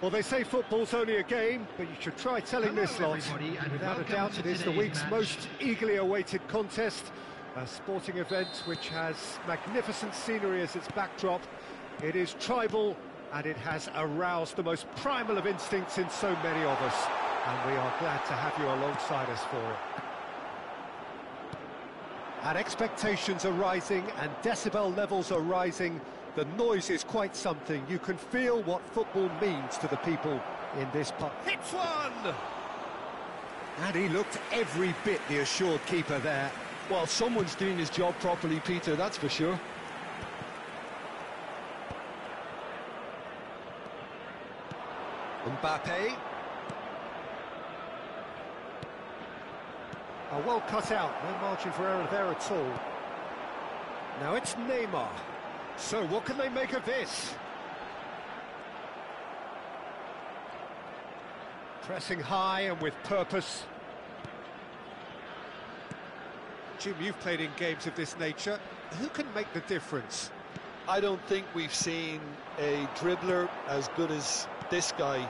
Well, they say football's only a game, but you should try telling this lot. Without a doubt, it is the week's most eagerly awaited contest. A sporting event which has magnificent scenery as its backdrop. It is tribal, and it has aroused the most primal of instincts in so many of us. And we are glad to have you alongside us for it. And expectations are rising, and decibel levels are rising. The noise is quite something. You can feel what football means to the people in this park. Hits one! And he looked every bit the assured keeper there. Well, someone's doing his job properly, Peter, that's for sure. Mbappe. Well cut out, no margin for error there at all. Now it's Neymar. So what can they make of this? Pressing high and with purpose. Jim, you've played in games of this nature. Who can make the difference? I don't think we've seen a dribbler as good as this guy,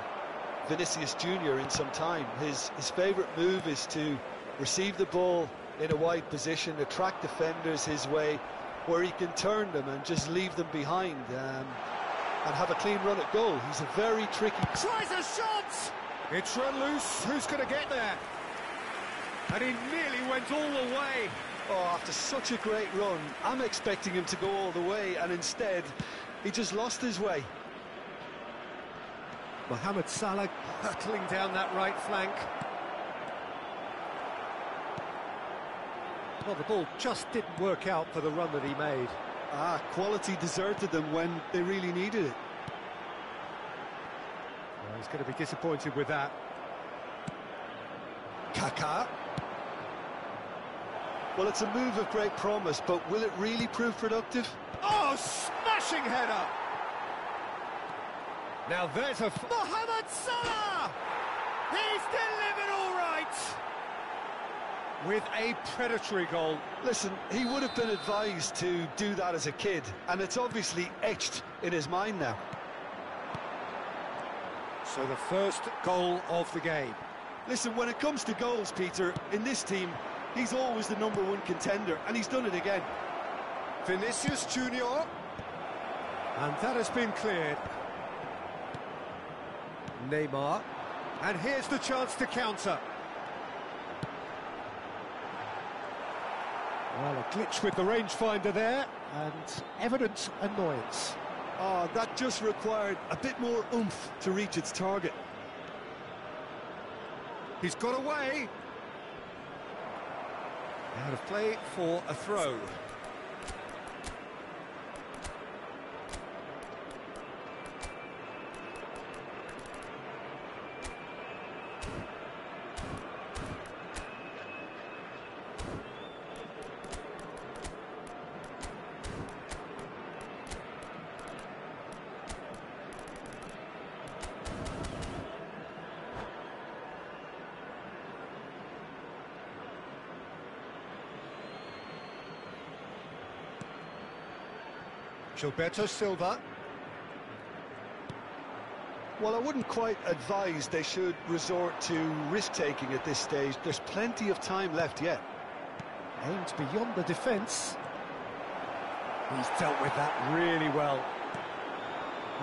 Vinicius Junior, in some time. His favourite move is to receive the ball in a wide position, attract defenders his way, where he can turn them and just leave them behind and have a clean run at goal. He's a very tricky... Tries a shot! It's run loose. Who's going to get there? And he nearly went all the way. Oh, after such a great run, I'm expecting him to go all the way, and instead, he just lost his way. Mohamed Salah hurtling down that right flank. Well, the ball just didn't work out for the run that he made. Quality deserted them when they really needed it. Well, he's going to be disappointed with that. Kaká. Well, it's a move of great promise, but will it really prove productive? Oh, smashing header! Now there's a... Mohamed Salah! He's delivered all right! With a predatory goal. Listen, he would have been advised to do that as a kid, and it's obviously etched in his mind now. So the first goal of the game. Listen, when it comes to goals, Peter, in this team, he's always the #1 contender, and he's done it again. Vinicius Junior. And that has been cleared. Neymar. And here's the chance to counter. Well, a glitch with the rangefinder there, and evident annoyance. Oh, that just required a bit more oomph to reach its target. He's got away. Out of play for a throw. Gilberto Silva. Well, I wouldn't quite advise they should resort to risk-taking at this stage. There's plenty of time left yet. Aimed beyond the defence. He's dealt with that really well.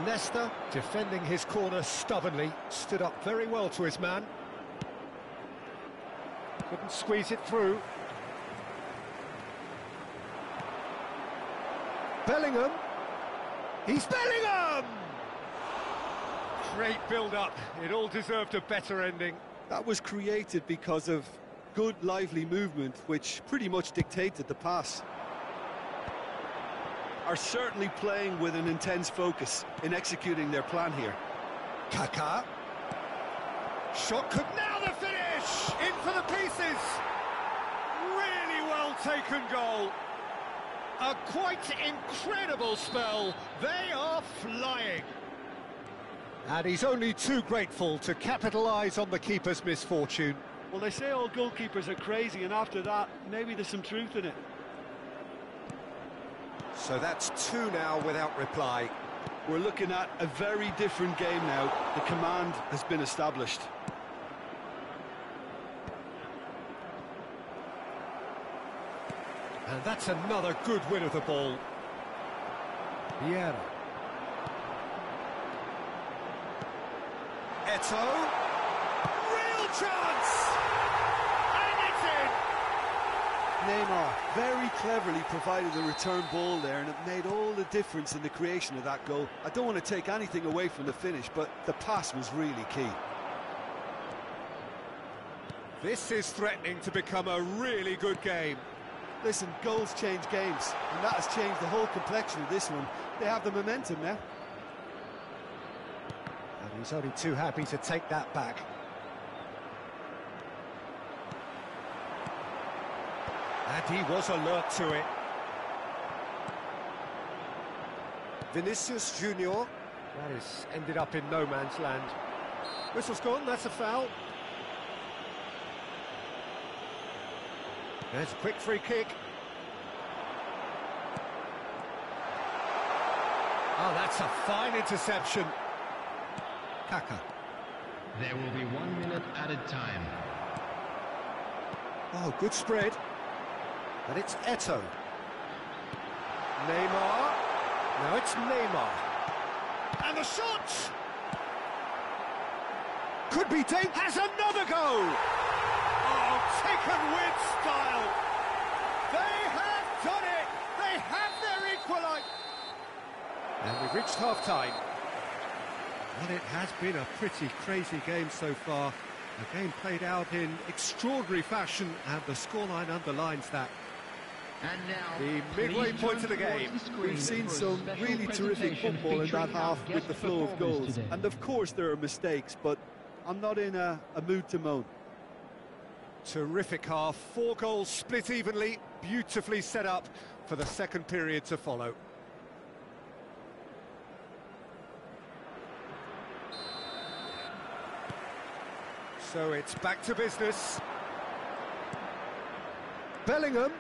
Nesta, defending his corner stubbornly, stood up very well to his man. Couldn't squeeze it through. Bellingham. He's Bellingham! Great build-up. It all deserved a better ending. That was created because of good, lively movement, which pretty much dictated the pass. Are certainly playing with an intense focus in executing their plan here. Kaká. Shot could... Now the finish! In for the pieces! Really well taken goal. A quite incredible spell. They are flying. And he's only too grateful to capitalise on the keeper's misfortune. Well, they say all goalkeepers are crazy, and after that, maybe there's some truth in it. So that's two now without reply. We're looking at a very different game now. The command has been established. And that's another good win of the ball. Vieira. Eto'o. Real chance! And it's in! Neymar very cleverly provided the return ball there, and it made all the difference in the creation of that goal. I don't want to take anything away from the finish, but the pass was really key. This is threatening to become a really good game. Listen, goals change games, and that has changed the whole complexion of this one. They have the momentum now. And he's only too happy to take that back. And he was alert to it. Vinicius Junior. That is ended up in no man's land. Whistle's gone, that's a foul. There's a quick free kick. Oh, that's a fine interception. Kaka. There will be 1 minute added time. Oh, good spread. And it's Eto'o. Neymar. Now it's Neymar. And the shot! Could be dangerous. Has another go! Oh, taken with style. They have done it. They have their equaliser. And we've reached half-time. Well, it has been a pretty crazy game so far. A game played out in extraordinary fashion, and the scoreline underlines that. And now, The midway point of the game. We've seen some really terrific football in that half with the flow of goals. And of course there are mistakes, but I'm not in a mood to moan. Terrific half, 4 goals split evenly, beautifully set up for the second period to follow. So it's back to business. Bellingham.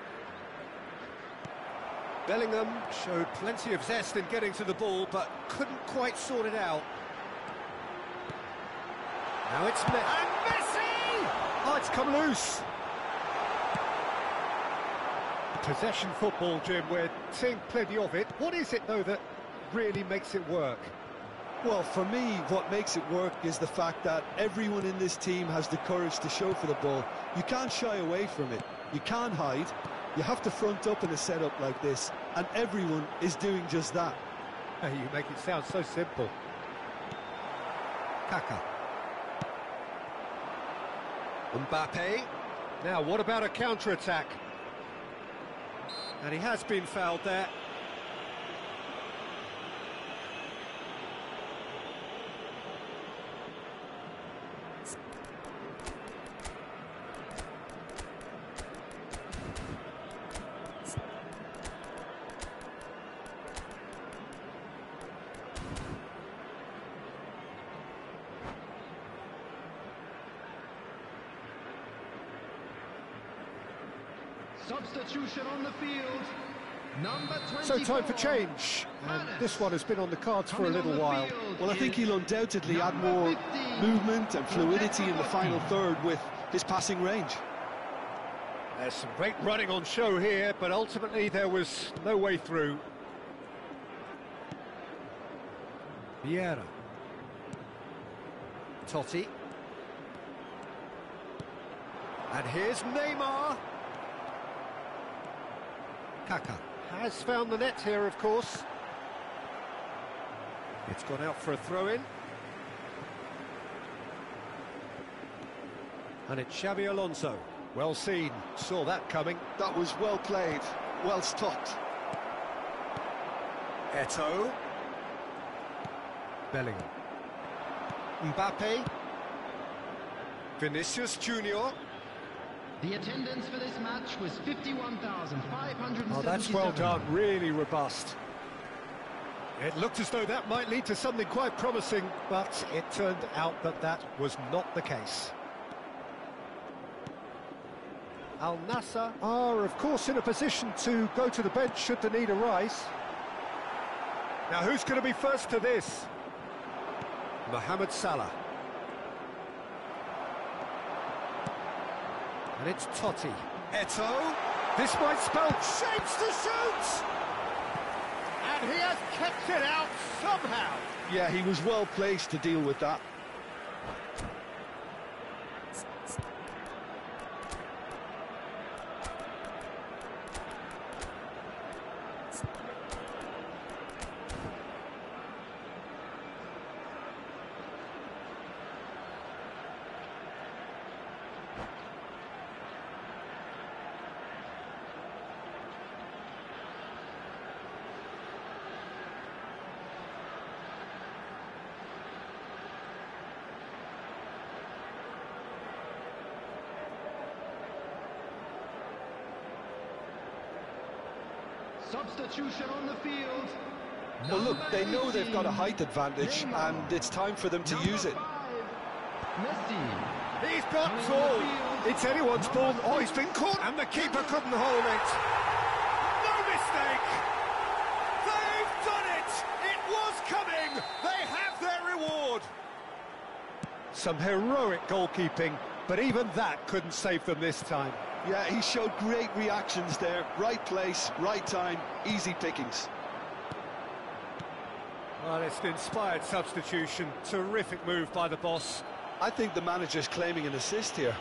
Bellingham showed plenty of zest in getting to the ball, but couldn't quite sort it out. Now it's and Messi! Oh, it's come loose. Possession football, Jim, we're seeing plenty of it. What is it, though, that really makes it work? Well, for me, what makes it work is the fact that everyone in this team has the courage to show for the ball. You can't shy away from it. You can't hide. You have to front up in a setup like this, and everyone is doing just that. You make it sound so simple. Kaka. Mbappe. Now, what about a counter-attack? And he has been fouled there. Substitution on the field. Number 24. So time for change. And this one has been on the cards for a little while. Well, I think he'll undoubtedly add more movement and fluidity in the final third with his passing range. There's some great running on show here, but ultimately there was no way through. Vieira. Totti. And here's Neymar. Kaka has found the net here, of course. It's gone out for a throw-in. And it's Xabi Alonso. Well seen, saw that coming. That was well played, well stopped. Eto'o. Bellingham. Mbappe. Vinicius Junior. The attendance for this match was 51,577. Oh, that's well done, really robust. It looked as though that might lead to something quite promising, but it turned out that that was not the case. Al Nassr are, of course, in a position to go to the bench should the need arise. Now who's going to be first to this? Mohamed Salah. And it's Totti. Eto'o. This might spell shapes to shoot! And he has kept it out somehow. Yeah, he was well placed to deal with that. Substitution on the field. Well, look, they know they've got a height advantage, and it's time for them to use it. Messi. He's got tall. It's anyone's ball. Oh, he's been caught, and the keeper couldn't hold it. No mistake. They've done it. It was coming. They have their reward. Some heroic goalkeeping, but even that couldn't save them this time. Yeah, he showed great reactions there. Right place, right time, easy pickings. Well, it's an inspired substitution. Terrific move by the boss. I think the manager's claiming an assist here.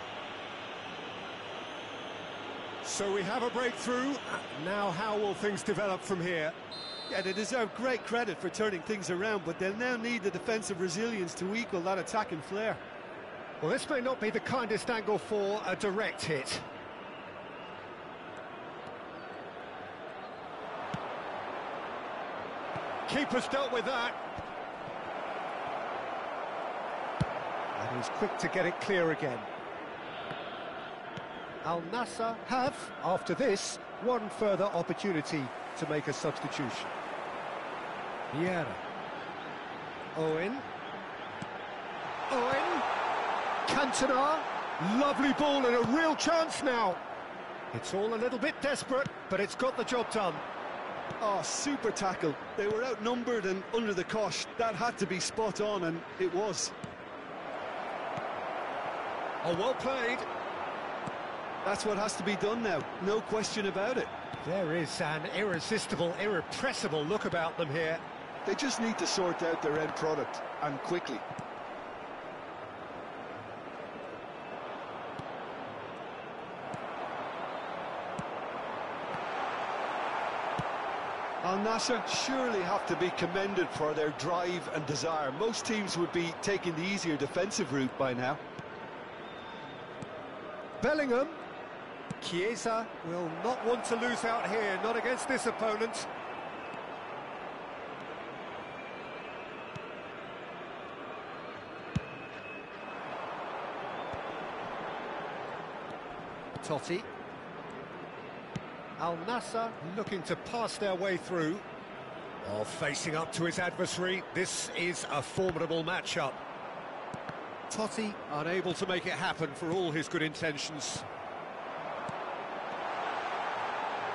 So we have a breakthrough. Now how will things develop from here? Yeah, they deserve great credit for turning things around, but they'll now need the defensive resilience to equal that attacking flair. Well, this may not be the kindest angle for a direct hit. Keeper's dealt with that. And he's quick to get it clear again. Al Nassr have, after this, one further opportunity to make a substitution. Vieira. Owen. Owen. Cantona. Lovely ball and a real chance now. It's all a little bit desperate, but it's got the job done. Oh, super tackle. They were outnumbered and under the cosh. That had to be spot on, and it was. Oh, well played. That's what has to be done now, no question about it. There is an irresistible, irrepressible look about them here. They just need to sort out their end product, and quickly. Al Nassr surely have to be commended for their drive and desire. Most teams would be taking the easier defensive route by now. Bellingham. Chiesa will not want to lose out here, not against this opponent. Totti. Al Nassr looking to pass their way through. Oh, facing up to his adversary, this is a formidable matchup. Totti unable to make it happen for all his good intentions.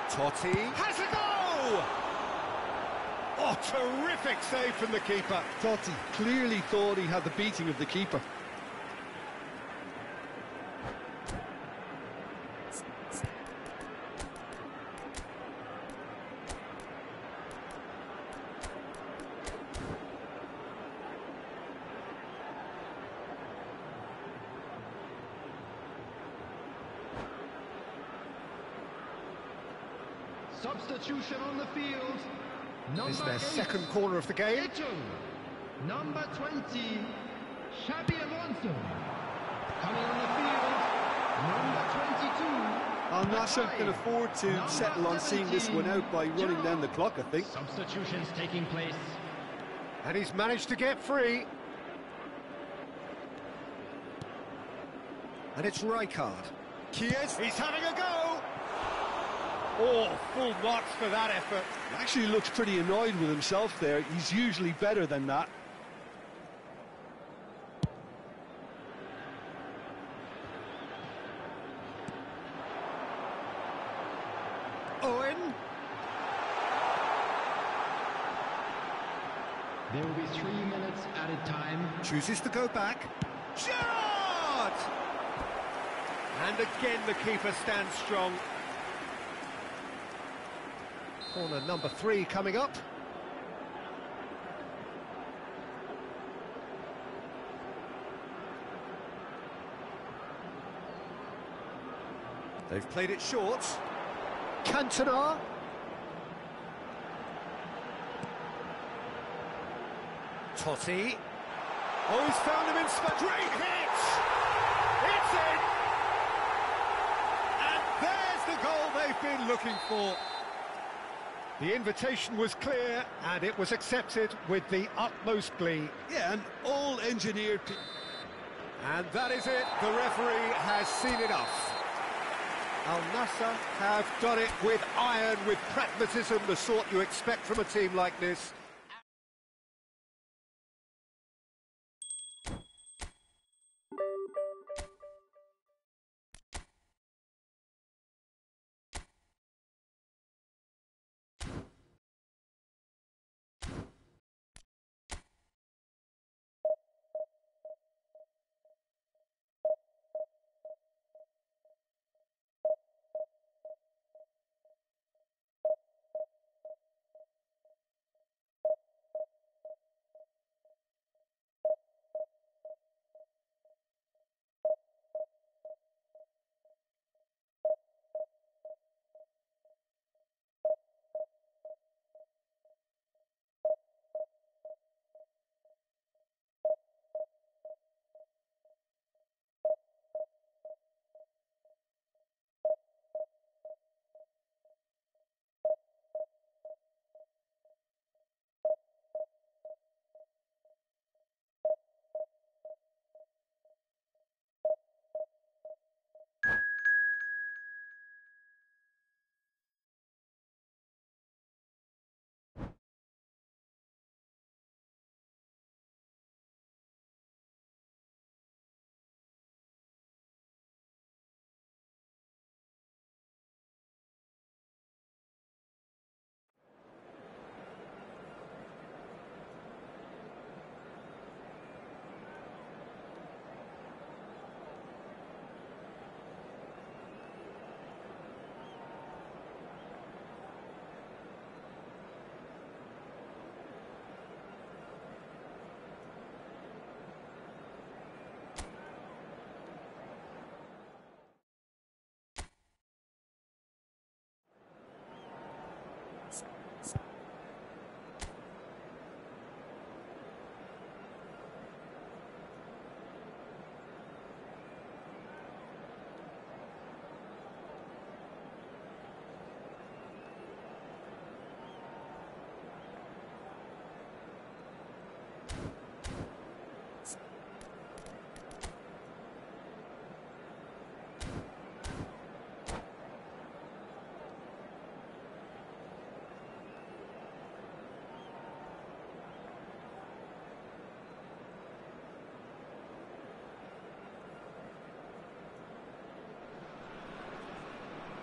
Totti has a go! Oh, terrific save from the keeper. Totti clearly thought he had the beating of the keeper. Substitution on the field. This is their second corner of the game. Eto'o. Number 20, Xabi Alonso. Coming on the field, number 22. Al Nassr can afford to settle on seeing this one out by running down the clock, I think. Substitutions taking place. And he's managed to get free. And it's Rijkaard. Chiesa, he's having a go! Oh, full marks for that effort. He actually looks pretty annoyed with himself there. He's usually better than that. Owen. There will be 3 minutes added time. Chooses to go back. Shot! And again the keeper stands strong. Corner number 3 coming up. They've played it short. Cantona. Totti. Oh, he's found him in spot. Great hit! It's in! And there's the goal they've been looking for. The invitation was clear, and it was accepted with the utmost glee. Yeah, and all engineered. And that is it. The referee has seen enough. Al Nassr have done it with iron, with pragmatism, the sort you expect from a team like this.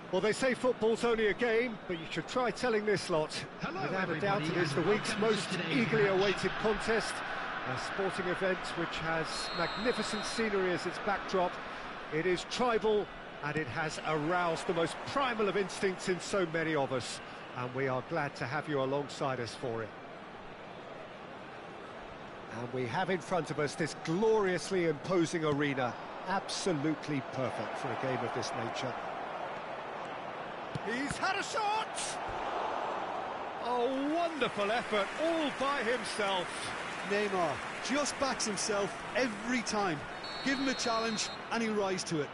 Well, they say football's only a game, but you should try telling this lot. Without a doubt, it is the week's most eagerly awaited contest. A sporting event which has magnificent scenery as its backdrop. It is tribal, and it has aroused the most primal of instincts in so many of us. And we are glad to have you alongside us for it. And we have in front of us this gloriously imposing arena. Absolutely perfect for a game of this nature. He's had a shot! A wonderful effort, all by himself. Neymar just backs himself every time. Give him a challenge and he'll rise to it.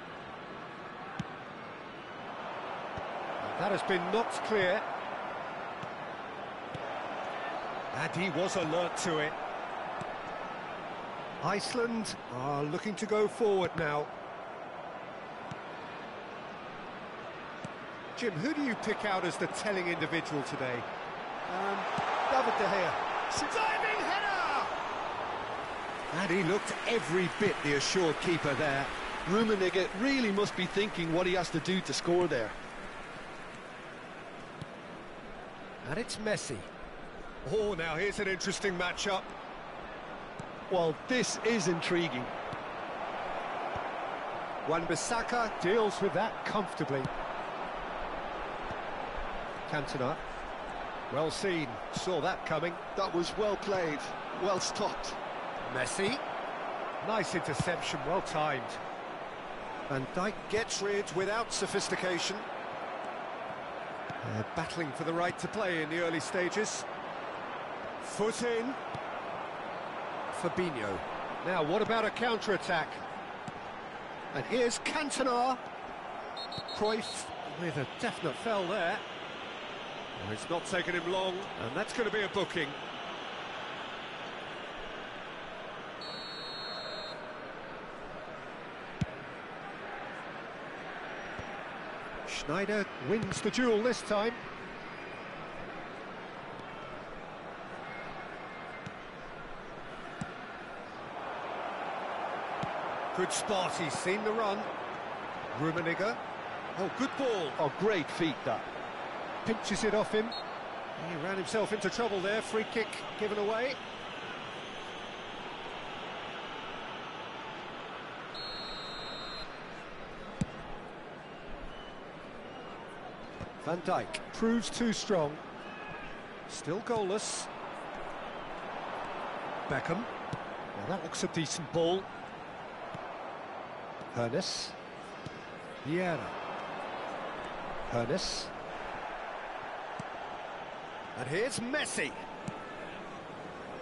That has been knocked clear. And he was alert to it. Iceland are looking to go forward now. Jim, who do you pick out as the telling individual today? David De Gea. Diving header! And he looked every bit the assured keeper there. Rummenigge really must be thinking what he has to do to score there. And it's Messi. Oh, now here's an interesting matchup. Well, this is intriguing. Wan-Bissaka deals with that comfortably. Cantona. Well seen, saw that coming. That was well played, well stopped. Messi. Nice interception, well timed. Van Dijk gets rid without sophistication. They're battling for the right to play in the early stages. Foot in. Fabinho. Now, what about a counter-attack? And here's Cantona. Cruyff with a definite foul there. Well, it's not taken him long, and that's going to be a booking. Schneider wins the duel this time. Good spot, he's seen the run. Rummenigge. Oh, good ball. Oh, great feat, that. Pinches it off him. He ran himself into trouble there. Free kick given away. Van Dijk proves too strong. Still goalless. Beckham. Now that looks a decent ball. Hernes. Vieira. Hernes. And here's Messi.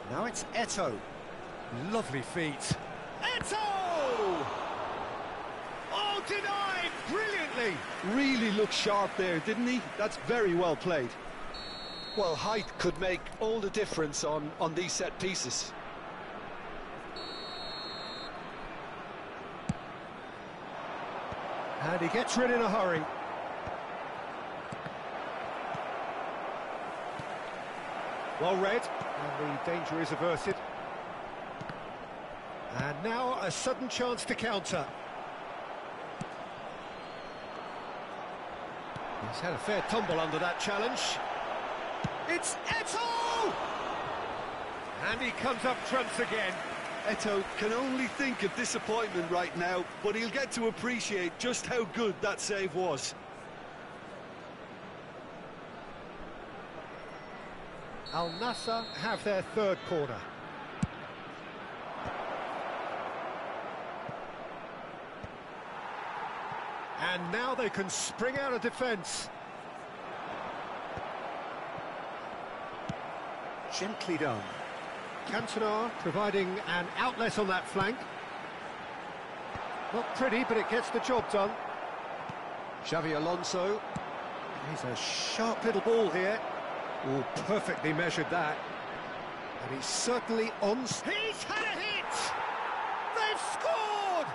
Now it's Eto'o. Lovely feet. Eto'o! Oh, denied brilliantly. Really looked sharp there, didn't he? That's very well played. Well, height could make all the difference on these set pieces. And he gets rid in a hurry. Well read, and the danger is averted. And now a sudden chance to counter. He's had a fair tumble under that challenge. It's Eto'o! And he comes up trumps again. Eto'o can only think of disappointment right now, but he'll get to appreciate just how good that save was. Al Nassr have their third corner. And now they can spring out of defence. Gently done. Cantona providing an outlet on that flank. Not pretty, but it gets the job done. Xavi Alonso. He's a sharp little ball here. Oh, perfectly measured that. And he's certainly on... He's had a hit! They've scored!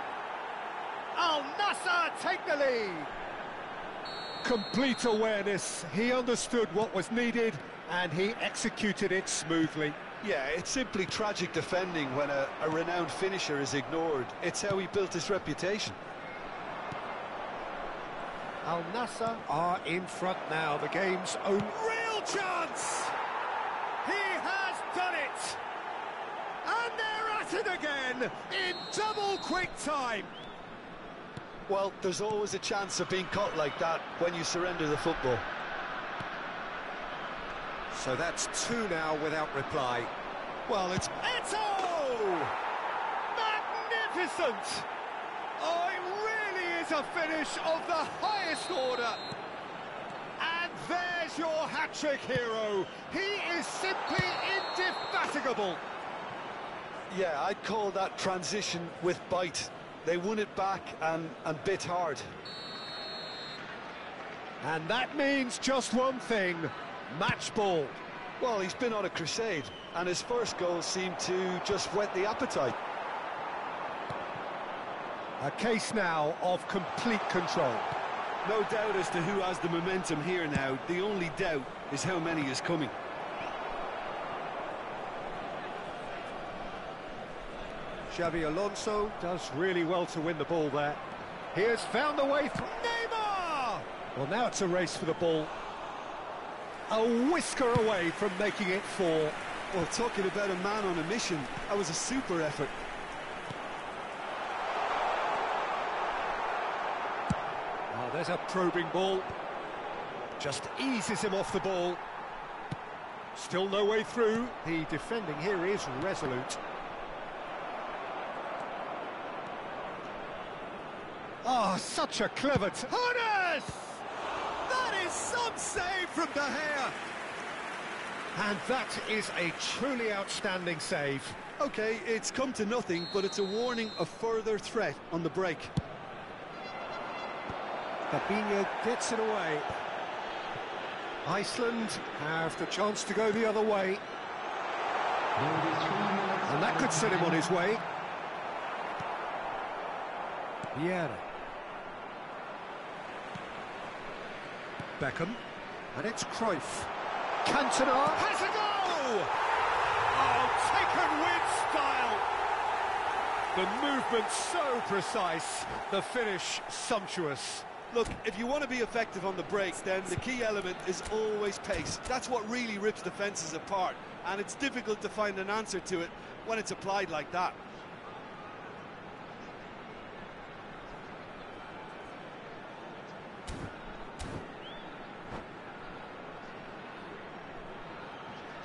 Al Nassr take the lead. Complete awareness. He understood what was needed and he executed it smoothly. Yeah, it's simply tragic defending when a renowned finisher is ignored. It's how he built his reputation. Al Nassr are in front now, the game's own real chance! He has done it! And they're at it again, in double quick time! Well, there's always a chance of being caught like that when you surrender the football. So that's two now without reply. Well, it's... Eto'o! Magnificent! Oh, it really is a finish of the highest order. And there's your hat-trick hero. He is simply indefatigable. Yeah, I'd call that transition with bite. They won it back and bit hard. And that means just one thing, match ball. Well, he's been on a crusade, and his first goal seemed to just whet the appetite. A case now of complete control. No doubt as to who has the momentum here now. The only doubt is how many is coming. Xavi Alonso does really well to win the ball there. He has found the way through. Neymar! Well, now it's a race for the ball. a whisker away from making it 4. Well, talking about a man on a mission, that was a super effort. Oh, there's a probing ball. Just eases him off the ball. Still no way through. The defending here is resolute. Oh, such a clever... Hones! That is some save from De Gea. And that is a truly outstanding save. OK, it's come to nothing, but it's a warning of further threat on the break. Fabinho gets it away. Iceland have the chance to go the other way. And that could set him on his way. Vieira. Beckham. And it's Cruyff. Cantona has a goal! Oh, taken with style! The movement so precise, the finish sumptuous. Look, if you want to be effective on the break, then the key element is always pace. That's what really rips defences apart, and it's difficult to find an answer to it when it's applied like that.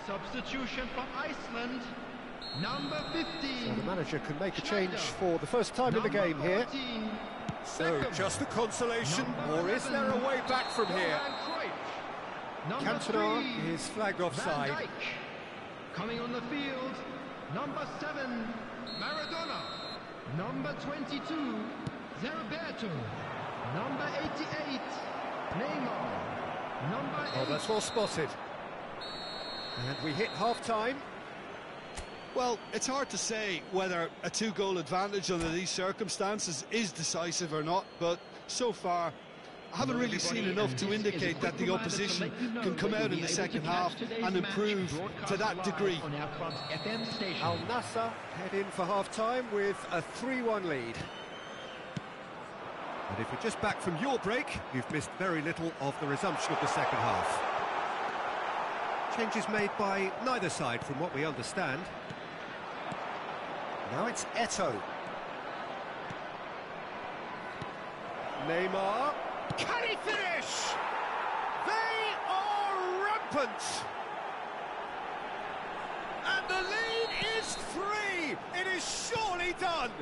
Substitution from Iceland, number 15. So the manager can make a change for the first time in the game here. So, just a consolation, or is there a way back from here? Cantona is flagged offside. Coming on the field, number 7, Maradona. Number 22, Zerberto. Number 88, Neymar. Number 8. Oh, that's well spotted. And we hit half-time. Well, it's hard to say whether a 2-goal advantage under these circumstances is decisive or not, but so far I haven't really seen enough to indicate that the opposition can come out in the second half and improve to that degree. Al Nassr head in for half-time with a 3-1 lead. And if you're just back from your break, you've missed very little of the resumption of the second half. Changes made by neither side from what we understand. Now it's Eto'o. Neymar. Can he finish? They are rampant. And the lead is 3. It is surely done.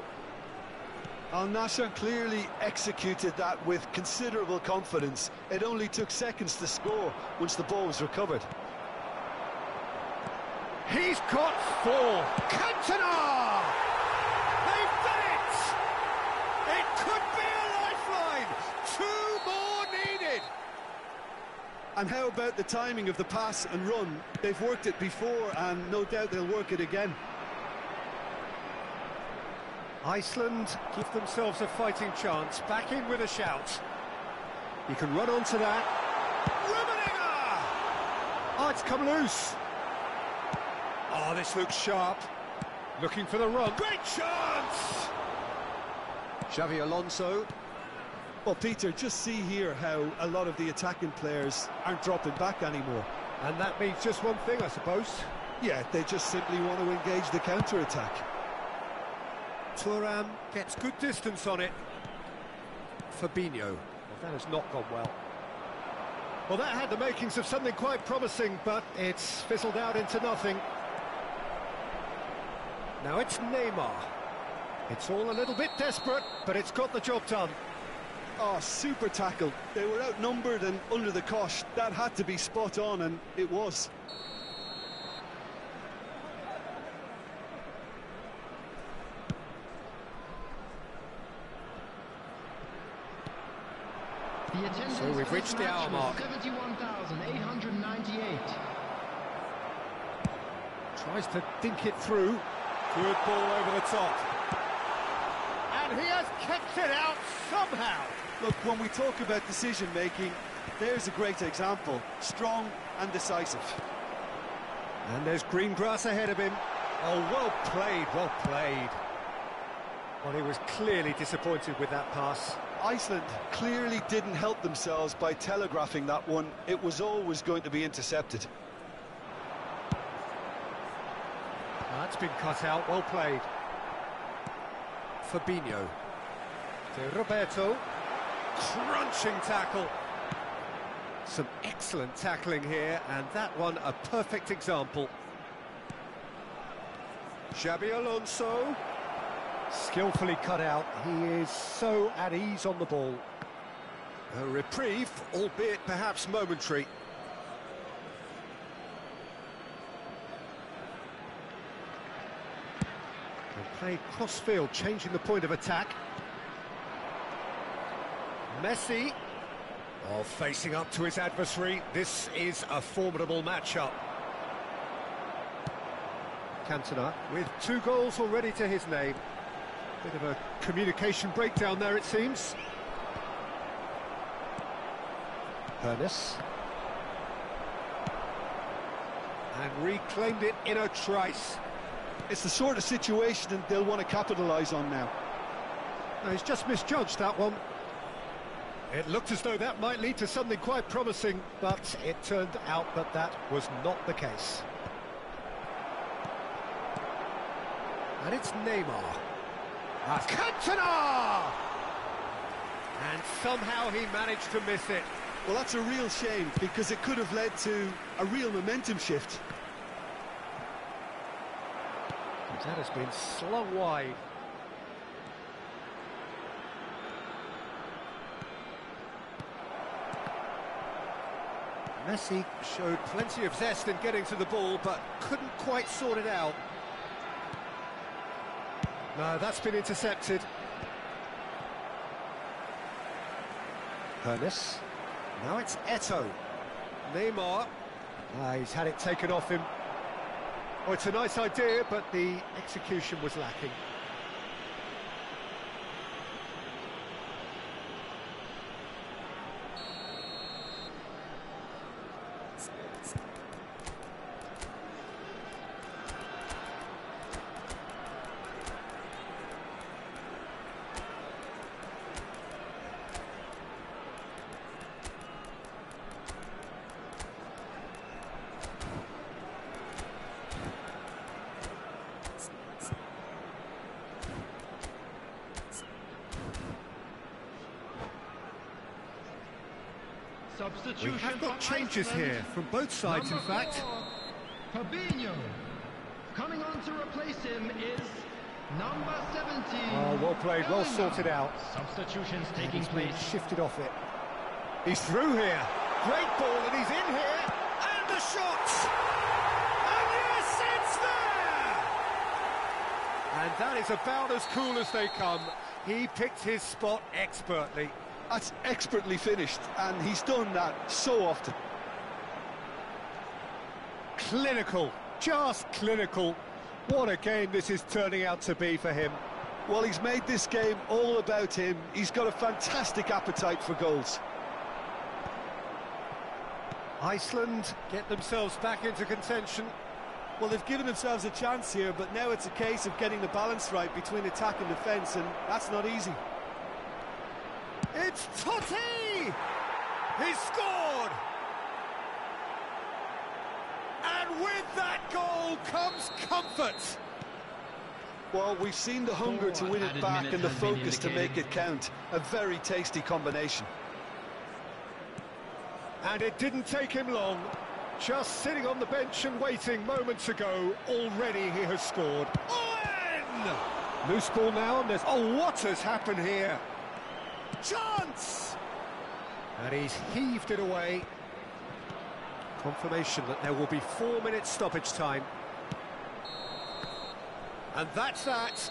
Al Nassr clearly executed that with considerable confidence. It only took seconds to score once the ball was recovered. He's got 4. Cantona! They've done it! It could be a lifeline! 2 more needed! And how about the timing of the pass and run? They've worked it before and no doubt they'll work it again. Iceland give themselves a fighting chance. Back in with a shout. He can run onto that. Rummenigge! Oh, it's come loose. Oh, this looks sharp. Looking for the run. Great chance! Xavi Alonso. Well, Peter, just see here how a lot of the attacking players aren't dropping back anymore. And that means just one thing, I suppose. Yeah, they just simply want to engage the counter-attack. Thuram gets good distance on it. Fabinho. Well, that has not gone well. Well, that had the makings of something quite promising, but it's fizzled out into nothing. Now it's Neymar. It's all a little bit desperate, but it's got the job done. Oh, super tackle. They were outnumbered and under the cosh. That had to be spot on, and it was. So we've reached the hour mark. 71,898. Tries to dink it through. Good ball over the top. And he has kept it out somehow. Look, when we talk about decision-making, there's a great example. Strong and decisive. And there's green grass ahead of him. Oh, well played, well played. Well, he was clearly disappointed with that pass. Iceland clearly didn't help themselves by telegraphing that one. It was always going to be intercepted. That's been cut out, well played. Fabinho. To Roberto. Crunching tackle. Some excellent tackling here, and that one a perfect example. Xabi Alonso. Skillfully cut out. He is so at ease on the ball. A reprieve, albeit perhaps momentary. And played cross-field, changing the point of attack. Messi. Oh, facing up to his adversary. This is a formidable matchup. Cantona with 2 goals already to his name. Bit of a communication breakdown there, it seems. Hernes. And reclaimed it in a trice. It's the sort of situation that they'll want to capitalise on now. No, he's just misjudged that one. It looked as though that might lead to something quite promising, but it turned out that that was not the case. And it's Neymar. Cantona! And somehow he managed to miss it. Well, that's a real shame, because it could have led to a real momentum shift. That has been slung wide. Messi showed plenty of zest in getting to the ball, but couldn't quite sort it out. No, that's been intercepted. Hernes. Now it's Eto'o. Neymar. He's had it taken off him. Oh, it's a nice idea, but the execution was lacking. Substitution. We have got changes Iceland. here from both sides, in Number fact. 4, Fabinho. Coming on to replace him is number 17. Oh, well played, well sorted out. Substitutions taking He's been place. shifted off it. He's through here. Great ball, and he's in here. And the shot! And yes, it's there! And that is about as cool as they come. He picked his spot expertly. That's expertly finished, and he's done that so often. Clinical, just clinical. What a game this is turning out to be for him. Well, he's made this game all about him. He's got a fantastic appetite for goals. Iceland get themselves back into contention. Well, they've given themselves a chance here, but now it's a case of getting the balance right between attack and defence, and that's not easy. It's Totti! He's scored! And with that goal comes comfort! Well, we've seen the hunger to win it back and the focus to make it count. A very tasty combination. And it didn't take him long. Just sitting on the bench and waiting moments ago, already he has scored. Owen! Loose ball now, and there's... Oh, what has happened here? Chance! And he's heaved it away. Confirmation that there will be 4 minutes stoppage time. And that's that.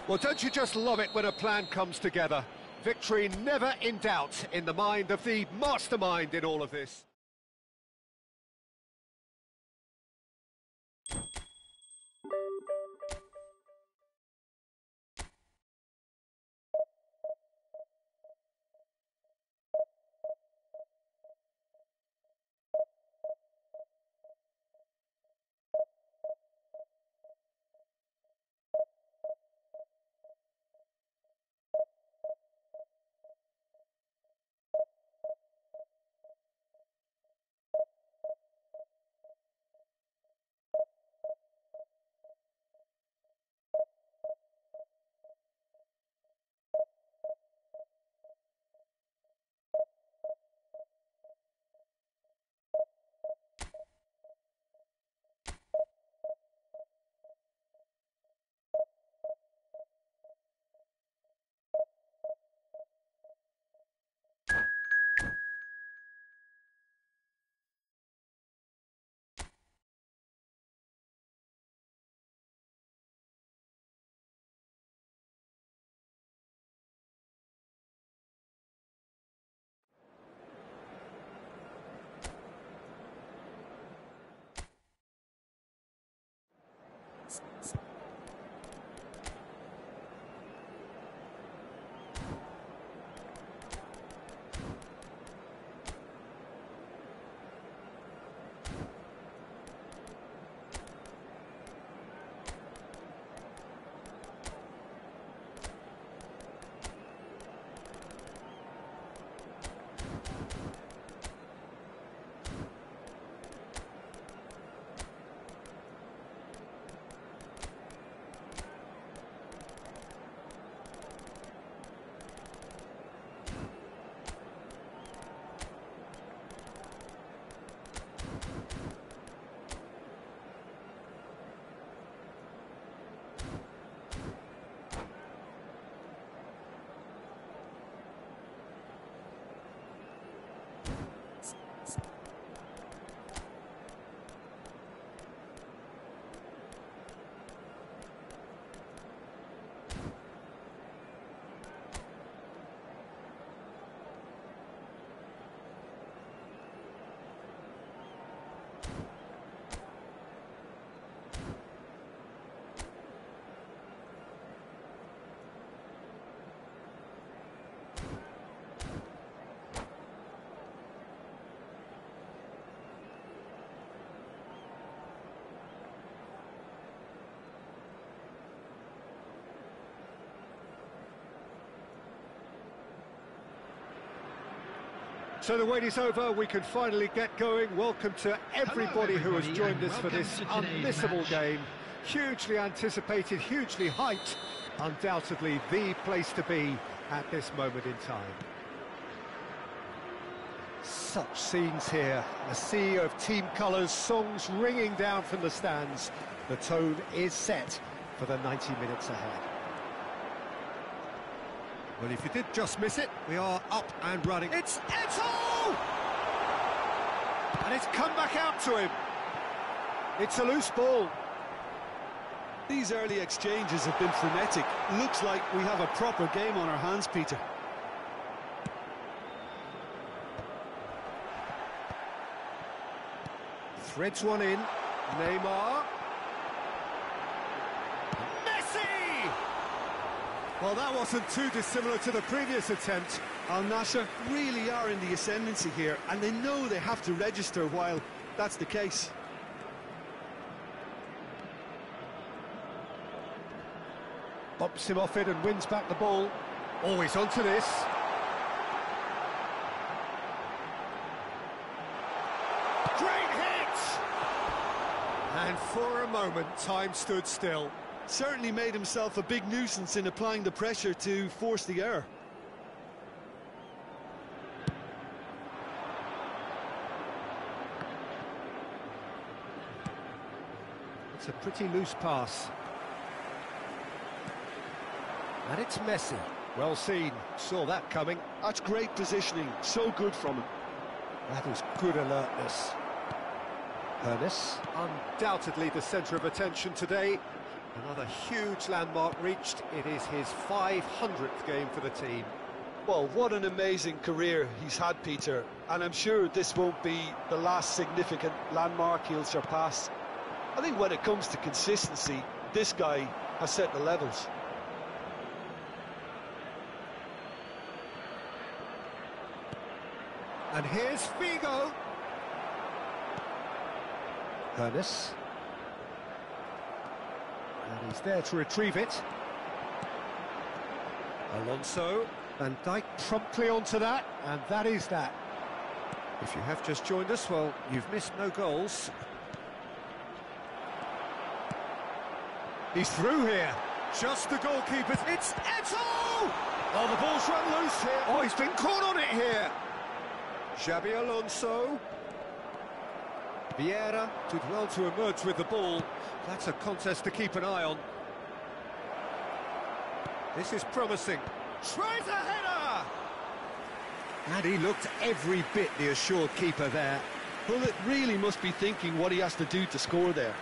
Well, don't you just love it when a plan comes together? Victory never in doubt in the mind of the mastermind in all of this. So the wait is over, we can finally get going. Welcome to everybody who has joined us for this unmissable game. Hugely anticipated, hugely hyped, undoubtedly the place to be at this moment in time. Such scenes here, a sea of team colours, songs ringing down from the stands. The tone is set for the 90 minutes ahead. Well, if you did just miss it, we are up and running. It's Eto'o! And it's come back out to him. It's a loose ball. These early exchanges have been frenetic. Looks like we have a proper game on our hands, Peter. Threads one in. Neymar. Messi! Well, that wasn't too dissimilar to the previous attempt. Al Nassr really are in the ascendancy here, and they know they have to register while that's the case. Bumps him off it and wins back the ball. Always onto this. Great hit! And for a moment, time stood still. Certainly made himself a big nuisance in applying the pressure to force the error. It's a pretty loose pass. And it's Messi. Well seen, saw that coming. That's great positioning, so good from him. That is good alertness. Ernest, undoubtedly the centre of attention today. Another huge landmark reached. It is his 500th game for the team. Well, what an amazing career he's had, Peter, and I'm sure this won't be the last significant landmark he'll surpass. I think when it comes to consistency, this guy has set the levels. And here's Figo. Ernest. And he's there to retrieve it. Alonso. Van Dijk promptly onto that, and that is that. If you have just joined us, well, you've missed no goals. He's through here. Just the goalkeeper. It's Eto'o! Oh, the ball's run loose here. Oh, he's been caught on it here. Xabi Alonso. Vieira did well to emerge with the ball. That's a contest to keep an eye on. This is promising. Tries a header! And he looked every bit the assured keeper there. Hullet really must be thinking what he has to do to score there.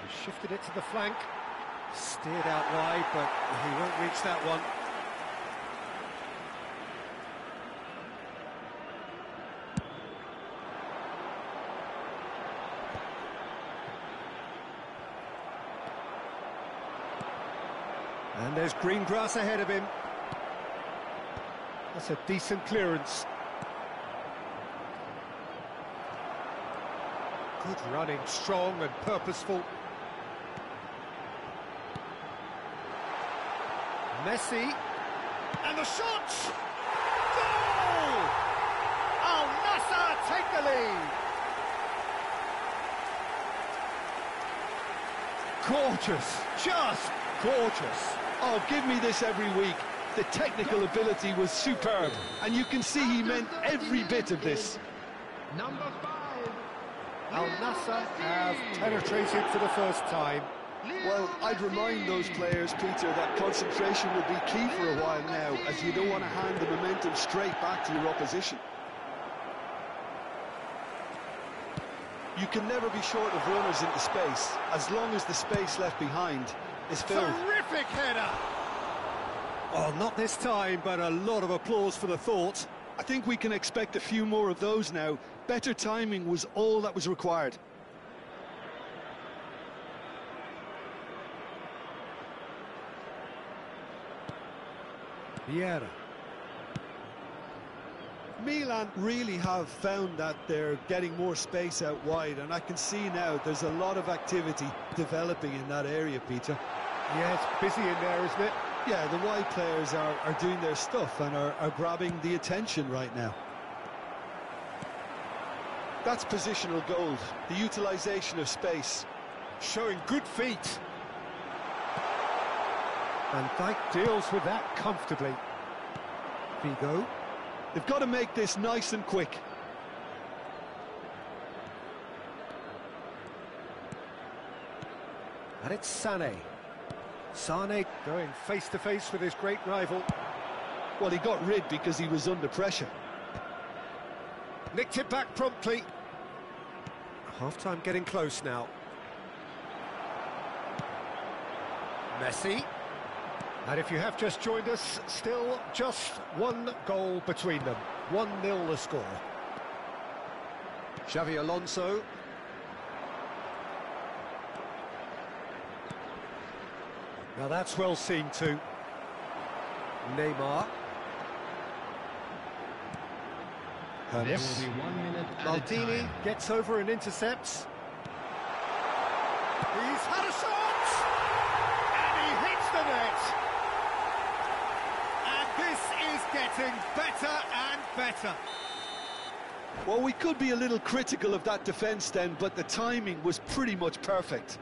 He shifted it to the flank. Steered out wide, but he won't reach that one. And there's green grass ahead of him. That's a decent clearance. Good running, strong and purposeful. Messi. And the shot! Goal! Al Nassr take the lead. Gorgeous, just gorgeous. Oh, give me this every week. The technical ability was superb, and you can see he meant every bit of this. Number 5. Al Nassr have penetrated for the first time. Well, I'd remind those players, Peter, that concentration will be key for a while now, as you don't want to hand the momentum straight back to your opposition. You can never be short of runners into space, as long as the space left behind is filled. Terrific header! Well, not this time, but a lot of applause for the thought. I think we can expect a few more of those now. Better timing was all that was required. Vieira. Milan really have found that they're getting more space out wide, and I can see now there's a lot of activity developing in that area, Peter. Yeah, it's busy in there, isn't it? Yeah, the wide players are doing their stuff and are grabbing the attention right now. That's positional gold, the utilisation of space. Showing good feet. Van Dijk deals with that comfortably. Figo. They've got to make this nice and quick. And it's Sané. Sané going face-to-face with his great rival. Well, he got rid because he was under pressure. Nicked it back promptly. Half-time getting close now. Messi. And if you have just joined us, still just one goal between them. 1-0 the score. Xavi Alonso. Now that's well seen too. Neymar. This will be 1 minute at a Maldini time. gets over and intercepts. He's had a shot! And he hits the net! And this is getting better and better. Well, we could be a little critical of that defence then, but the timing was pretty much perfect.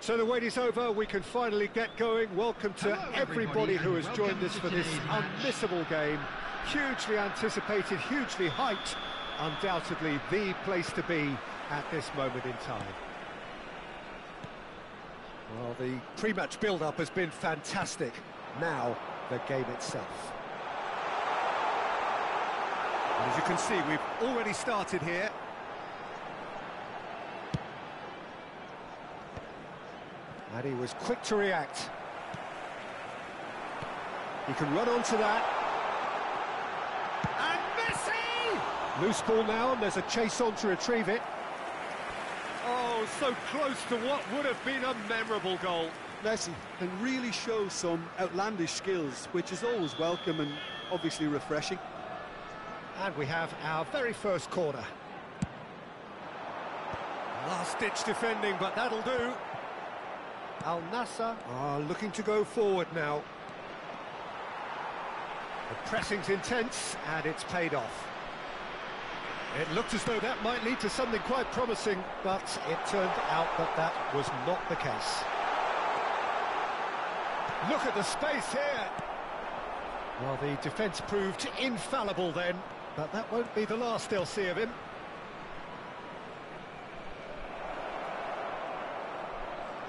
So the wait is over, we can finally get going. Welcome to everybody who has joined us for this unmissable game. Hugely anticipated, hugely hyped, undoubtedly the place to be at this moment in time. Well, the pre-match build-up has been fantastic. Now, the game itself. And as you can see, we've already started here. And he was quick to react. He can run onto that. And Messi! Loose ball now, and there's a chase on to retrieve it. Oh, so close to what would have been a memorable goal. Messi can really show some outlandish skills, which is always welcome and obviously refreshing. And we have our very first corner. Last-ditch defending, but that'll do. Al Nassr are looking to go forward now. The pressing's intense, and it's paid off. It looked as though that might lead to something quite promising, but it turned out that that was not the case. Look at the space here. Well, the defence proved infallible then, but that won't be the last they'll see of him.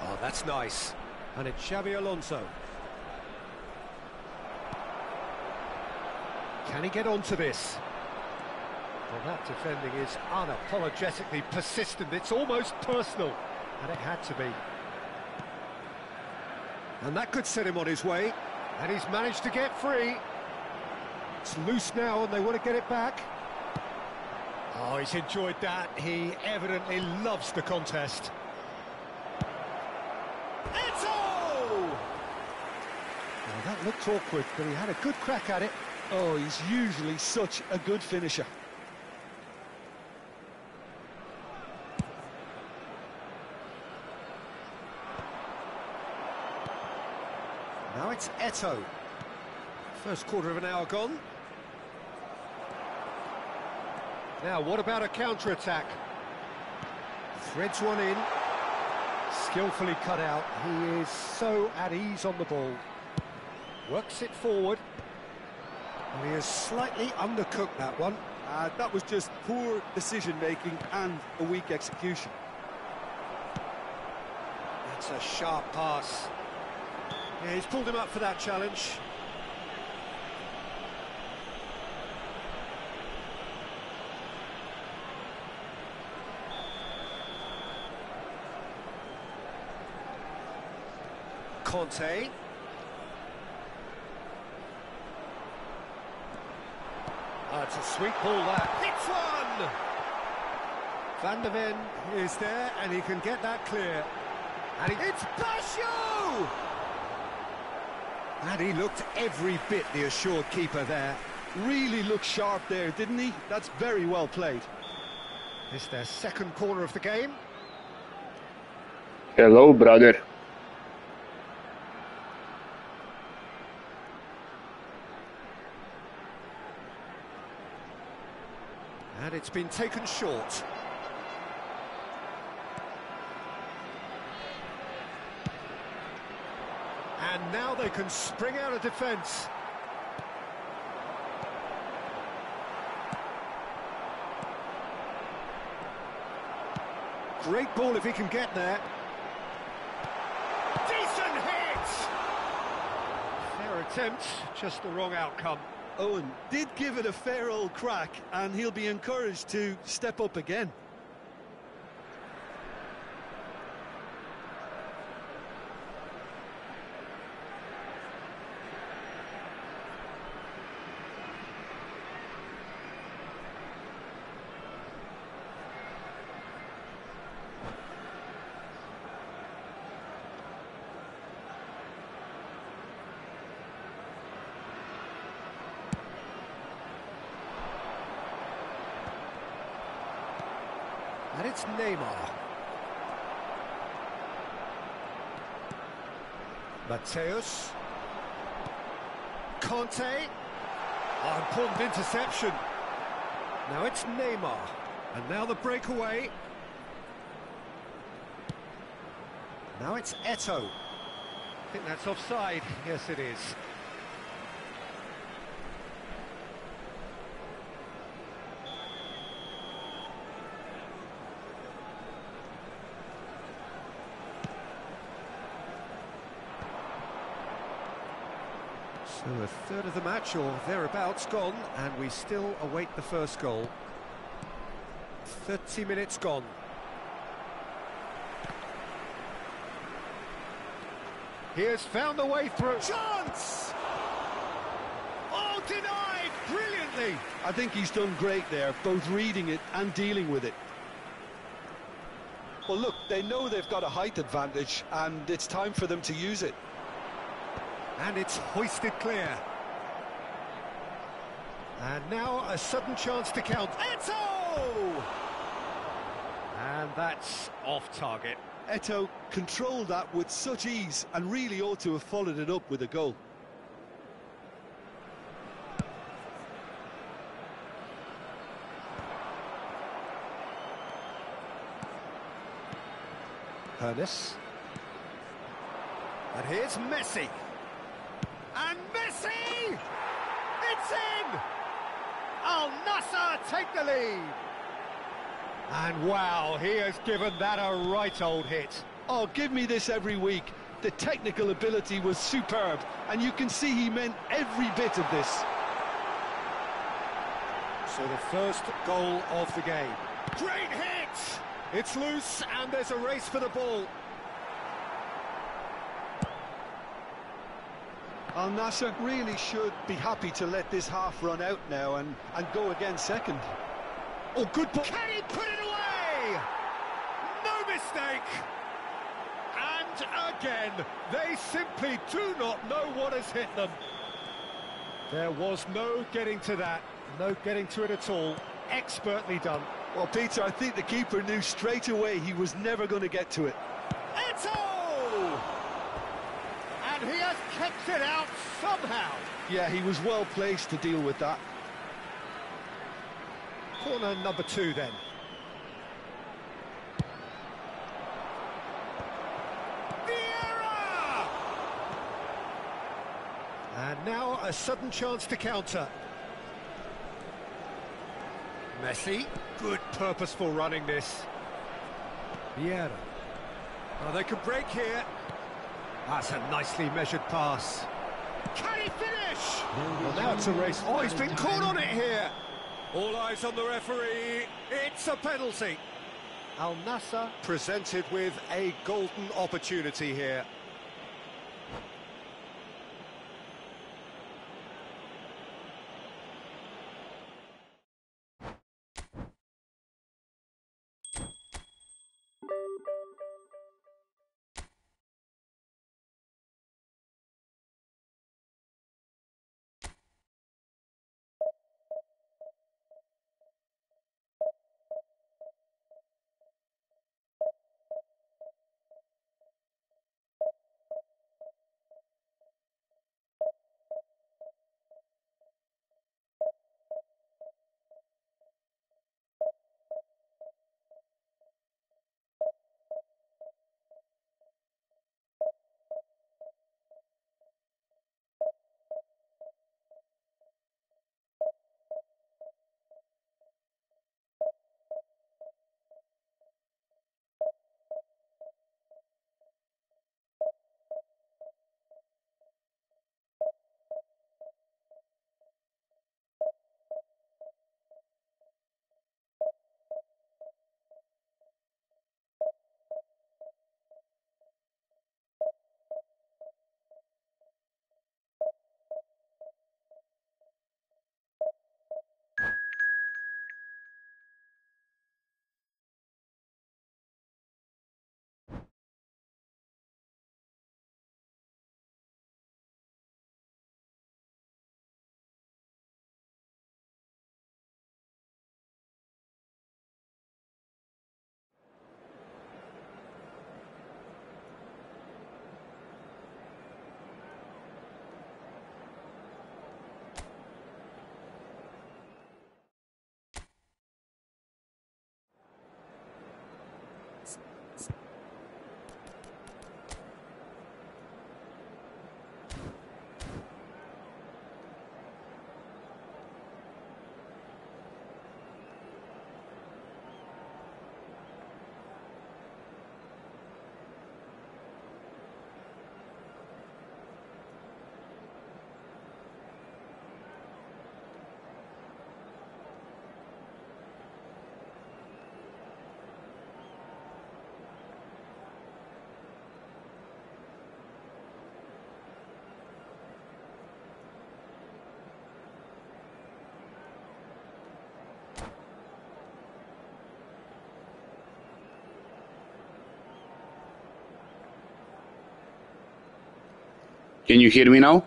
Oh, that's nice. And it's Xabi Alonso. Can he get onto this? Well, that defending is unapologetically persistent. It's almost personal, and it had to be. And that could set him on his way, and he's managed to get free. It's loose now, and they want to get it back. Oh, he's enjoyed that. He evidently loves the contest. Eto'o! Well, that looked awkward, but he had a good crack at it. Oh, he's usually such a good finisher. Now it's Eto'o. First quarter of an hour gone. Now, what about a counter-attack? Threads one in. Skillfully cut out. He is so at ease on the ball. Works it forward. And he has slightly undercooked that one. That was just poor decision-making and a weak execution. That's a sharp pass. Yeah, he's pulled him up for that challenge. Conte. Oh, it's a sweet ball that. Hits one! Van de Ven is there, and he can get that clear. And it's Basho! And he looked every bit the assured keeper there. Really looked sharp there, didn't he? That's very well played. This is their second corner of the game. Hello, brother. And it's been taken short. And now they can spring out of defence. Great ball if he can get there. Decent hit! Fair attempt, just the wrong outcome. Owen did give it a fair old crack, and he'll be encouraged to step up again. And it's Neymar. Mateus. Conte. Oh, important interception. Now it's Neymar. And now the breakaway. Now it's Eto'o. I think that's offside. Yes, it is. So a third of the match or thereabouts gone, and we still await the first goal. 30 minutes gone. He has found the way through. Chance! Oh, denied brilliantly. I think he's done great there, both reading it and dealing with it. Well, look, they know they've got a height advantage, and it's time for them to use it. And it's hoisted clear. And now a sudden chance to count. Eto'o! And that's off target. Eto'o controlled that with such ease and really ought to have followed it up with a goal. Pernis. And here's Messi. And Messi! It's in! Al Nassr take the lead. And wow, he has given that a right old hit. Oh, give me this every week. The technical ability was superb, and you can see he meant every bit of this. So the first goal of the game. Great hit! It's loose, and there's a race for the ball. Al Nassr really should be happy to let this half run out now and go again second. Oh, good ball. Can he put it away? No mistake. And again, they simply do not know what has hit them. There was no getting to that. No getting to it at all. Expertly done. Well, Peter, I think the keeper knew straight away he was never going to get to it. Eto'o! And he has kept it out somehow. Yeah, he was well placed to deal with that. Corner number 2 then. Vieira! And now a sudden chance to counter. Messi, good purposeful running this. Vieira. Oh, they can break here. That's a nicely measured pass. Can he finish? Well, now it's a race. Oh, he's been caught on it here. All eyes on the referee. It's a penalty. Al Nassr presented with a golden opportunity here. Can you hear me now?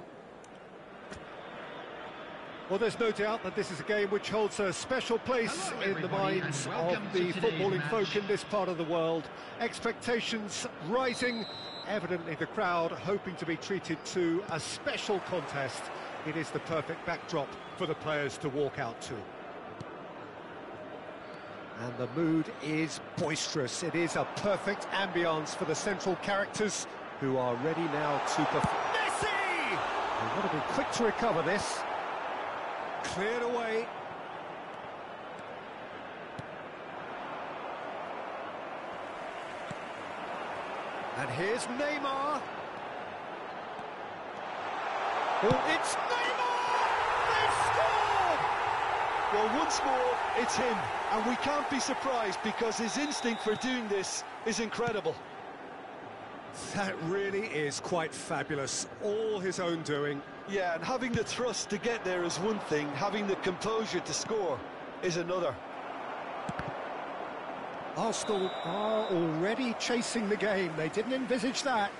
Well, there's no doubt that this is a game which holds a special place in the minds of the footballing folk in this part of the world. Expectations rising, evidently the crowd hoping to be treated to a special contest. It is the perfect backdrop for the players to walk out to. And the mood is boisterous. It is a perfect ambience for the central characters who are ready now to perform. Messi! They've got to be quick to recover this. Cleared away. And here's Neymar. Oh, it's Neymar! They've scored! Well, once more, it's him. And we can't be surprised because his instinct for doing this is incredible. That really is quite fabulous. All his own doing. Yeah, and having the thrust to get there is one thing, having the composure to score is another. Arsenal are already chasing the game. They didn't envisage that.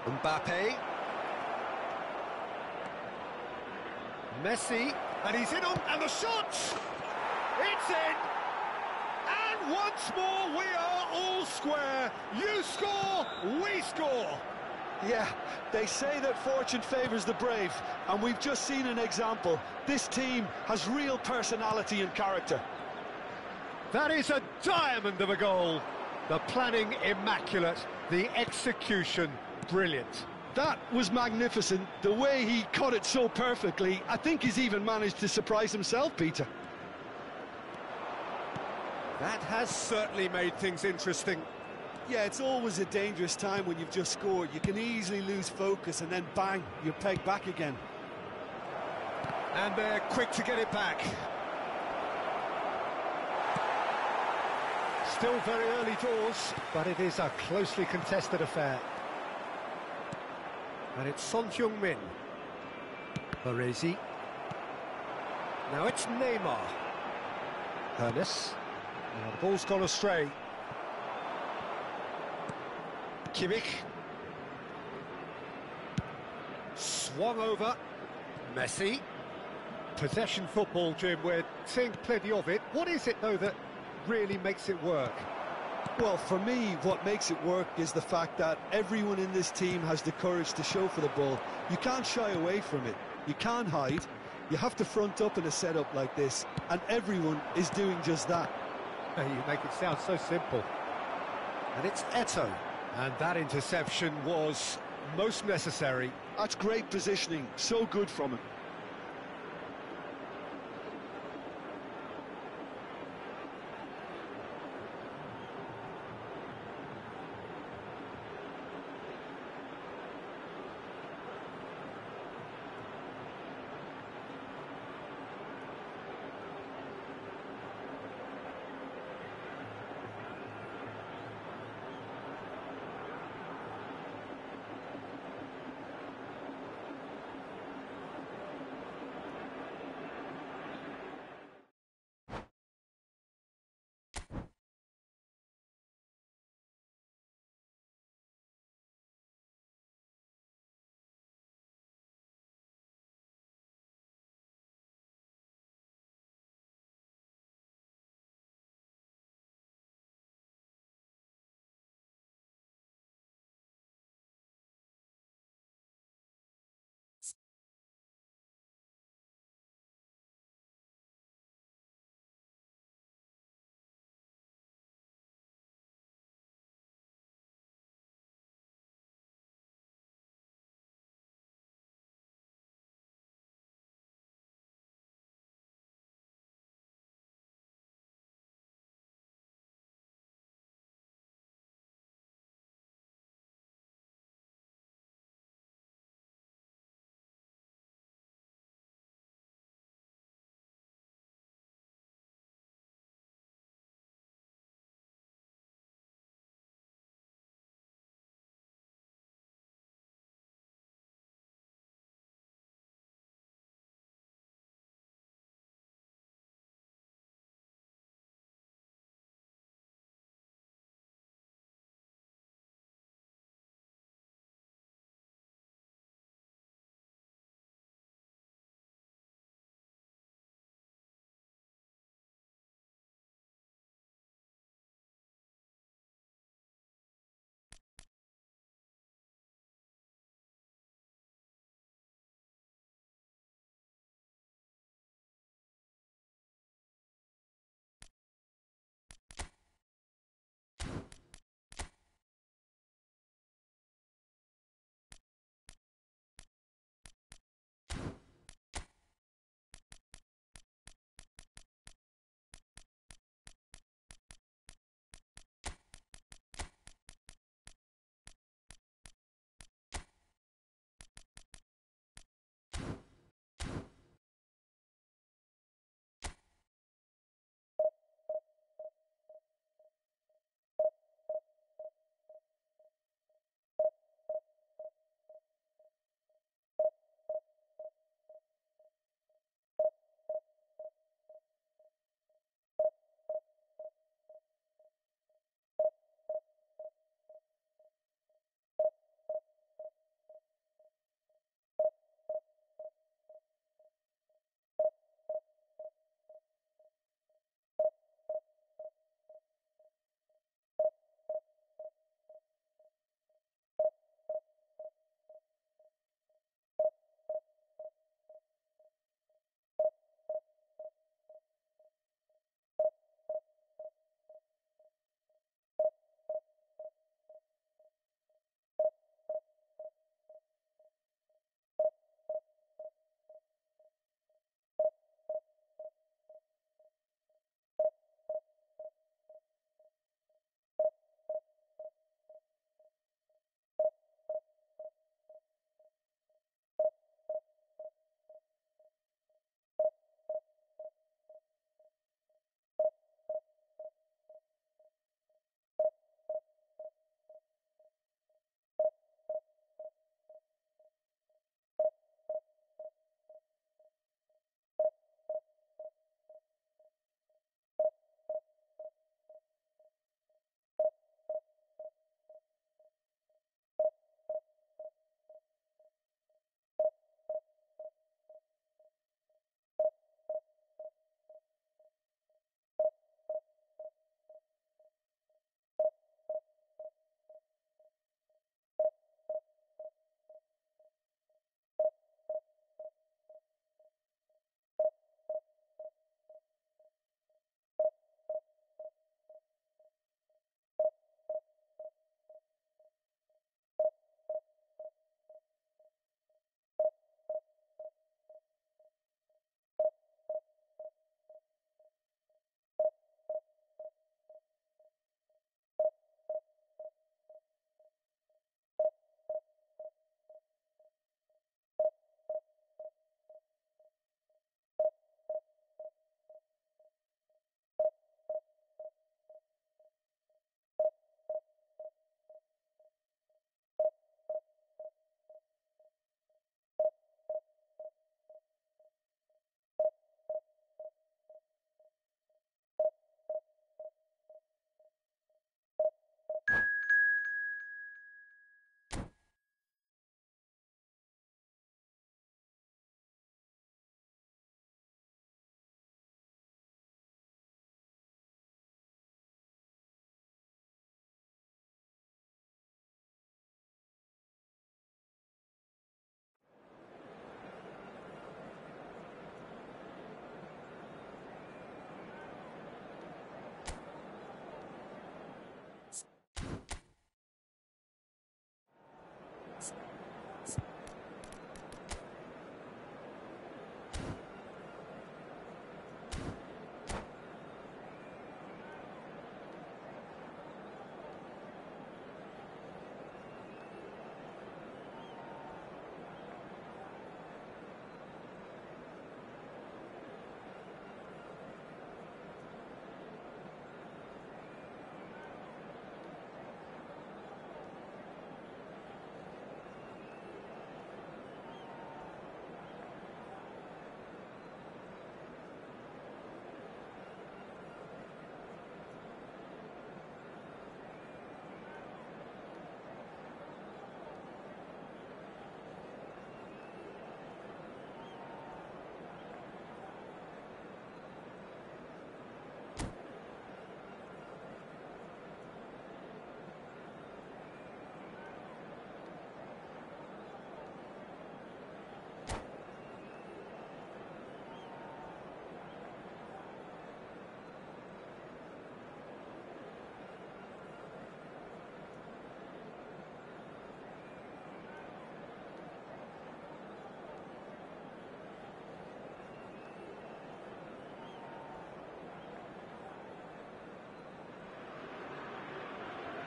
Mbappe. Messi, and he's in on, and the shot! It's in! And once more we are all square. You score, we score! Yeah, they say that fortune favours the brave, and we've just seen an example. This team has real personality and character. That is a diamond of a goal. The planning immaculate, the execution brilliant. That was magnificent. The way he caught it so perfectly, I think he's even managed to surprise himself, Peter. That has certainly made things interesting. Yeah, it's always a dangerous time when you've just scored. You can easily lose focus and then bang, you're pegged back again. And they're quick to get it back. Still very early doors, but it is a closely contested affair. And it's Son Heung-min. Baresi. Now it's Neymar. Ernest. Now the ball's gone astray. Kimmich. Swung over. Messi. Possession football, Jim, we're seeing plenty of it. What is it, though, that really makes it work? Well, for me, what makes it work is the fact that everyone in this team has the courage to show for the ball. You can't shy away from it. You can't hide. You have to front up in a setup like this, and everyone is doing just that. You make it sound so simple. And it's Eto'o. And that interception was most necessary. That's great positioning. So good from him.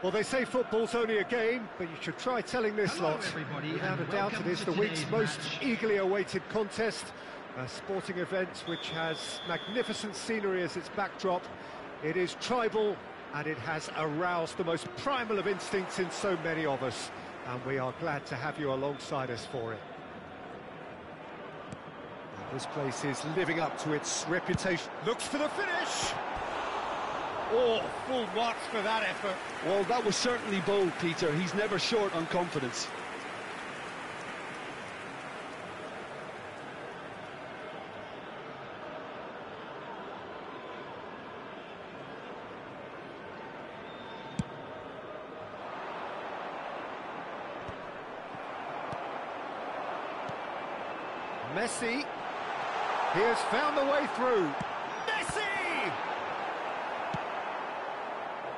Well, they say football's only a game, but you should try telling this Hello, lot. everybody, Without a and doubt, welcome it is to the week's today's most match. eagerly awaited contest. A sporting event which has magnificent scenery as its backdrop. It is tribal, and it has aroused the most primal of instincts in so many of us. And we are glad to have you alongside us for it. This place is living up to its reputation. Looks for the finish! Oh, full marks for that effort. Well, that was certainly bold, Peter. He's never short on confidence. Messi, he has found the way through. Messi!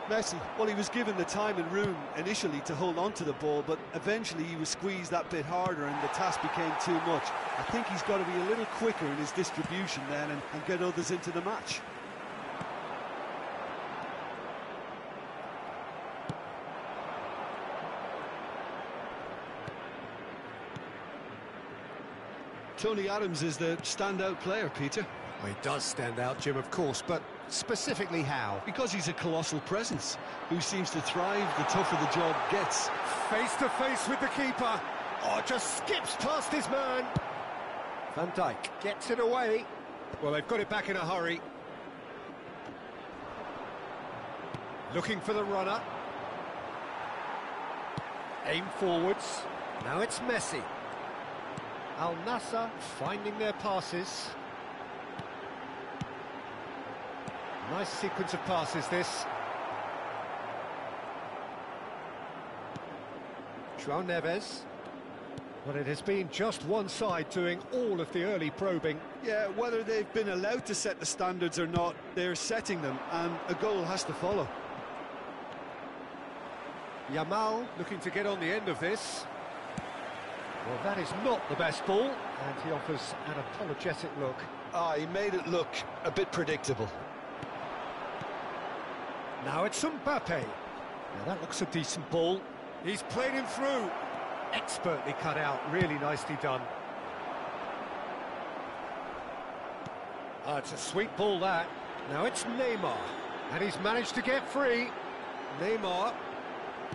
Messi, well, he was given the time and room initially to hold on to the ball, but eventually he was squeezed that bit harder and the task became too much. I think he's got to be a little quicker in his distribution then and get others into the match. Tony Adams is the standout player, Peter. Well, he does stand out, Jim, of course, but specifically how? Because he's a colossal presence who seems to thrive the tougher the job gets. Face to face with the keeper. Oh, just skips past his man. Van Dijk gets it away. Well, they've got it back in a hurry. Looking for the runner. Aim forwards. Now it's Messi. Al Nassr finding their passes. Nice sequence of passes, this. João Neves. Well, it has been just one side doing all of the early probing. Yeah, whether they've been allowed to set the standards or not, they're setting them, and a goal has to follow. Yamal looking to get on the end of this. Well, that is not the best ball, and he offers an apologetic look. Ah, he made it look a bit predictable. Now it's Mbappe. Now that looks a decent ball. He's played him through. Expertly cut out, really nicely done. Ah, it's a sweet ball, that. Now it's Neymar, and he's managed to get free. Neymar,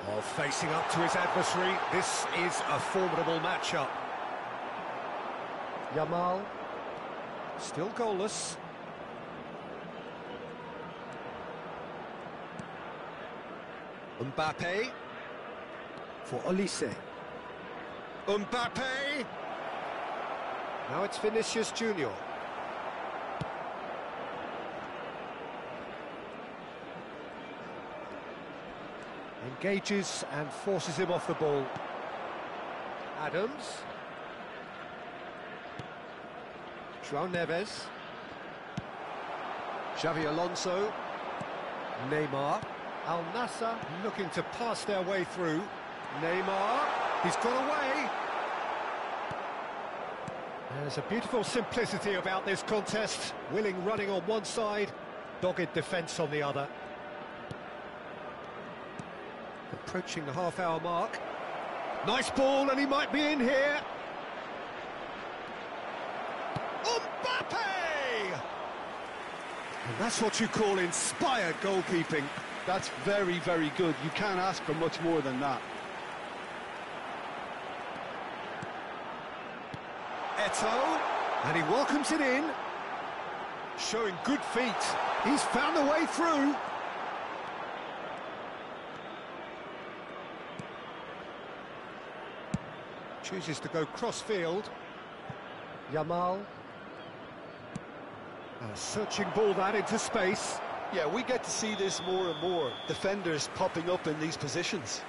oh, facing up to his adversary. This is a formidable matchup. Yamal, still goalless. Mbappe for Olise. Mbappe! Now it's Vinicius Junior. Engages and forces him off the ball. Adams. João Neves. Xavi Alonso. Neymar. Al Nassr looking to pass their way through. Neymar, he's got away. There's a beautiful simplicity about this contest. Willing running on one side, dogged defence on the other. Approaching the half-hour mark. Nice ball, and he might be in here. Mbappe! And that's what you call inspired goalkeeping. That's very, very good. You can't ask for much more than that. Eto'o, and he welcomes it in. Showing good feet. He's found a way through. Chooses to go cross-field. Yamal. A searching ball that into space. Yeah, we get to see this more and more. Defenders popping up in these positions.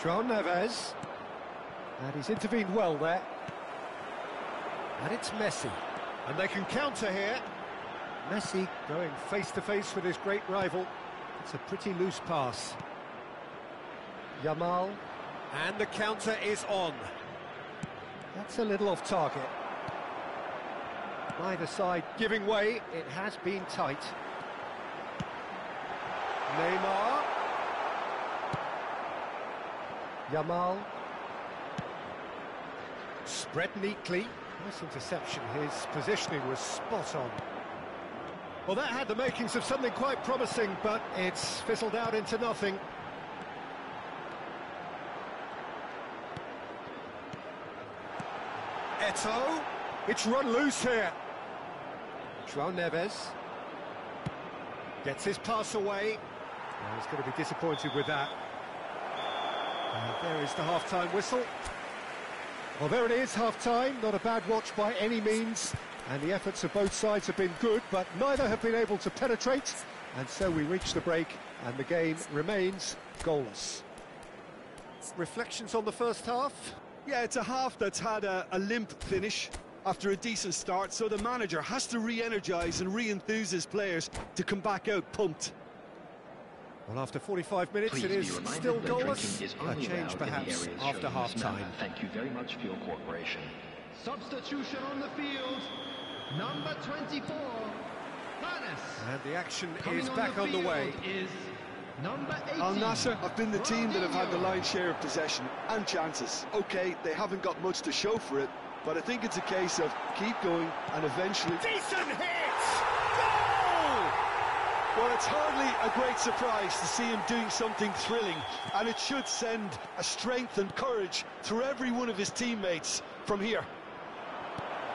João Neves. And he's intervened well there. And it's Messi. And they can counter here. Messi going face-to-face with his great rival. It's a pretty loose pass. Yamal. And the counter is on. That's a little off target. Neither side giving way. It has been tight. Neymar. Yamal. Spread neatly. Nice interception. His positioning was spot on. Well, that had the makings of something quite promising, but it's fizzled out into nothing. Eto'o. It's run loose here. João Neves. Gets his pass away. Oh, he's going to be disappointed with that. And there is the half-time whistle. Well, there it is, half-time. Not a bad watch by any means. And the efforts of both sides have been good, but neither have been able to penetrate. And so we reach the break, and the game remains goalless. Reflections on the first half? Yeah, it's a half that's had a limp finish after a decent start, so the manager has to re-energise and re-enthuse his players to come back out pumped. Well, after 45 minutes, it is still goalless. A change, perhaps, after half-time. Thank you very much for your cooperation. Substitution on the field. Number 24, Hannes. And the action is back on the way. Is number 18. Al Nassr have been the team that have had the lion's share of possession and chances. OK, they haven't got much to show for it, but I think it's a case of keep going and eventually... Decent hit! Goal! Well, it's hardly a great surprise to see him doing something thrilling, and it should send a strength and courage through every one of his teammates from here.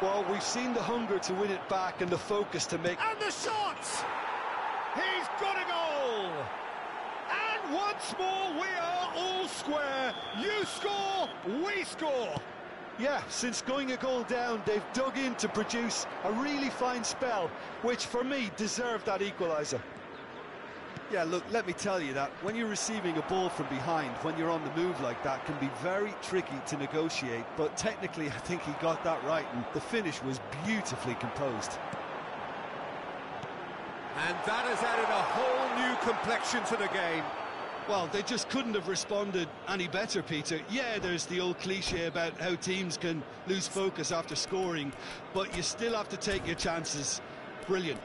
Well, we've seen the hunger to win it back and the focus to make... And the shot! He's got a goal! And once more, we are all square. You score, we score. Yeah, since going a goal down, they've dug in to produce a really fine spell, which for me deserved that equaliser. Yeah, look, let me tell you that when you're receiving a ball from behind, when you're on the move like that, can be very tricky to negotiate, but technically I think he got that right, and the finish was beautifully composed. And that has added a whole new complexion to the game. Well, they just couldn't have responded any better, Peter. Yeah, there's the old cliche about how teams can lose focus after scoring, but you still have to take your chances. Brilliant.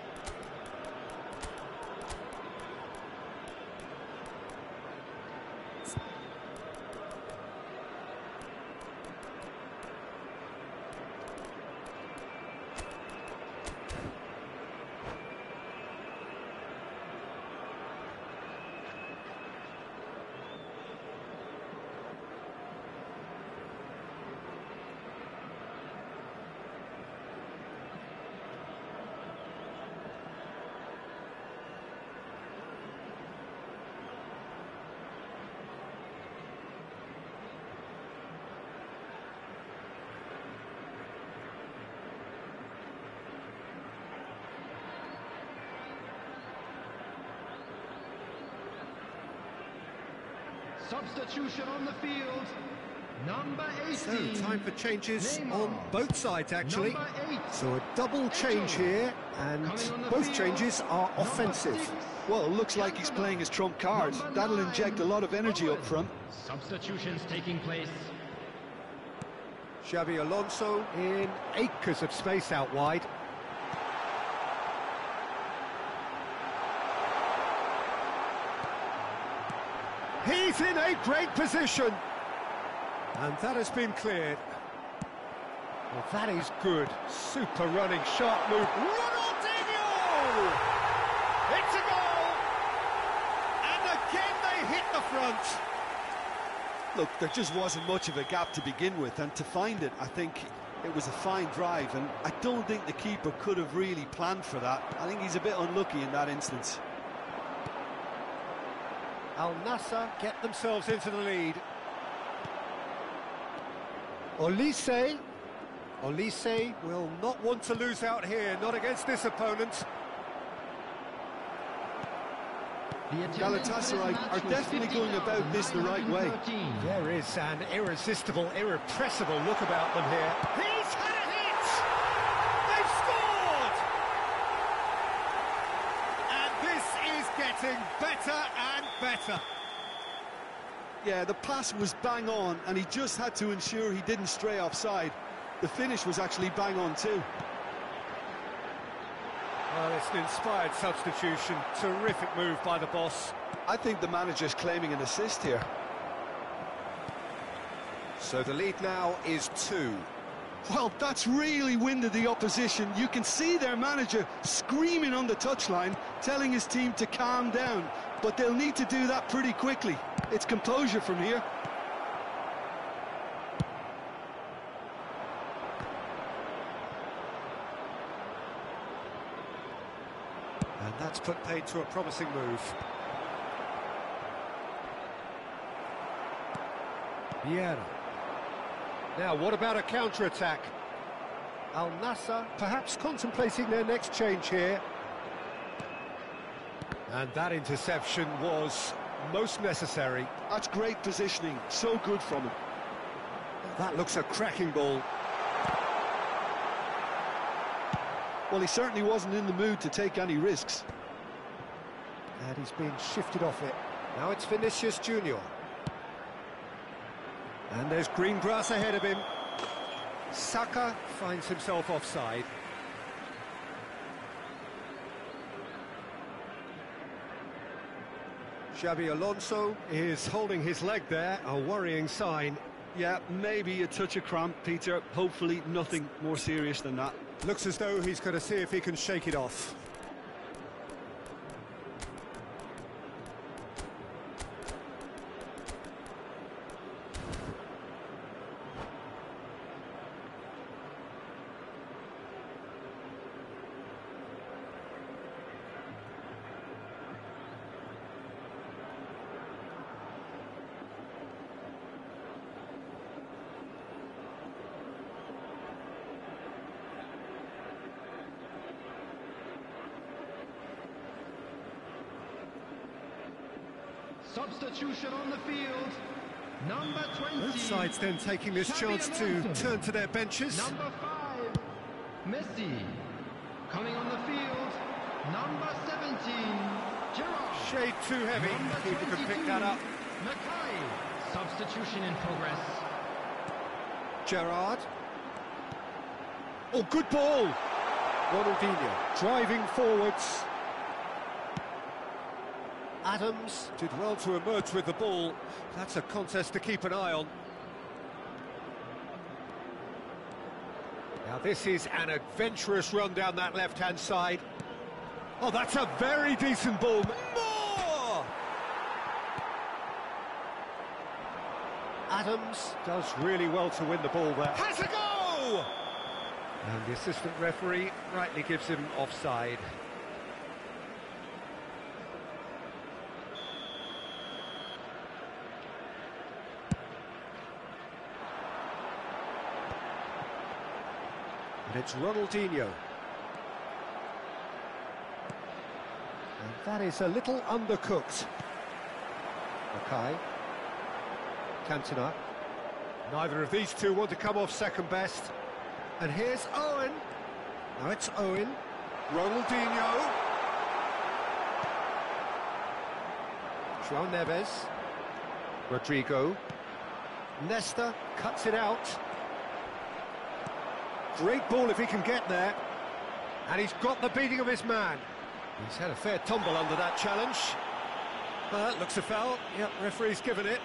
Substitution on the field. Number 18. So, time for changes Neymar. on both sides, actually. Number 8. So, a double change here, and both changes are offensive. Well, it looks like he's playing his trump card. That'll inject a lot of energy up front. Substitutions taking place. Xabi Alonso in acres of space out wide. He's in a great position. And that has been cleared. Well, that is good. Super running, sharp move. Ronaldinho! It's a goal! And again they hit the front. Look, there just wasn't much of a gap to begin with, and to find it, I think it was a fine drive, and I don't think the keeper could have really planned for that. I think he's a bit unlucky in that instance. Al Nassr get themselves into the lead. Olise will not want to lose out here, not against this opponent. Galatasaray are definitely going about this the right way. There is an irresistible, irrepressible look about them here. He's had a hit! They've scored! And this is getting better and better. Yeah, the pass was bang on, and he just had to ensure he didn't stray offside. The finish was actually bang on too. Well, it's an inspired substitution. Terrific move by the boss. I think the manager's claiming an assist here. So the lead now is 2. Well, that's really winded the opposition. You can see their manager screaming on the touchline, telling his team to calm down. But they'll need to do that pretty quickly. It's composure from here. And that's put paid to a promising move. Vieira. Now, what about a counter-attack? Al Nassr perhaps contemplating their next change here. And that interception was most necessary. That's great positioning, so good from him. That looks a cracking ball. Well, he certainly wasn't in the mood to take any risks. And he's been shifted off it. Now it's Vinicius Junior. And there's green grass ahead of him. Saka finds himself offside. Xabi Alonso is holding his leg there, a worrying sign. Yeah, maybe a touch of cramp, Peter. Hopefully nothing more serious than that. Looks as though he's going to see if he can shake it off. Substitution on the field. Number 20. Both sides then taking this chance to turn to their benches. Number 5, Messi. Coming on the field, number 17, Gerrard. Shade too heavy. Number Keeper can pick 22, that up. Mackay. Substitution in progress. Gerrard. Oh, good ball. Ronaldinho driving forwards. Adams did well to emerge with the ball. That's a contest to keep an eye on. Now this is an adventurous run down that left-hand side. Oh, that's a very decent ball. More! Adams does really well to win the ball there. Has a go! And the assistant referee rightly gives him offside. And it's Ronaldinho. And that is a little undercooked. Mackay. Cantona. Neither of these two want to come off second best. And here's Owen. Now it's Owen. Ronaldinho. João Neves. Rodrigo. Nesta cuts it out. Great ball if he can get there. And he's got the beating of his man. He's had a fair tumble under that challenge. That looks a foul. Yep, referee's given it.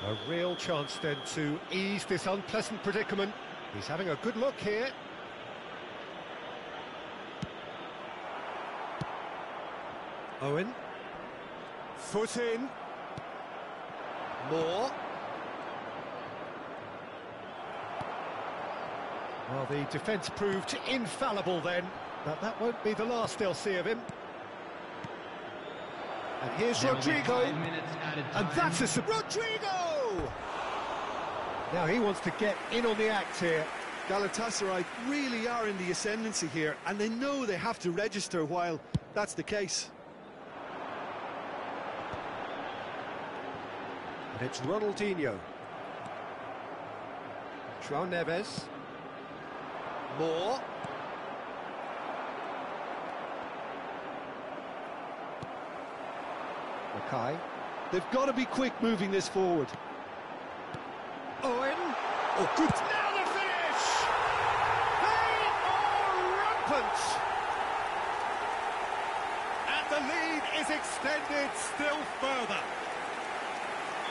A real chance then to ease this unpleasant predicament. He's having a good look here. Owen. Foot in. Moore. Well, the defence proved infallible then, but that won't be the last they'll see of him. And here's Rodrigo, and that's a... Rodrigo! Now he wants to get in on the act here. Galatasaray really are in the ascendancy here, and they know they have to register while that's the case. And it's Ronaldinho. João Neves. Moore. Mackay. They've got to be quick moving this forward. Owen. Oh, good. Now the finish! They are rampant! And the lead is extended still further.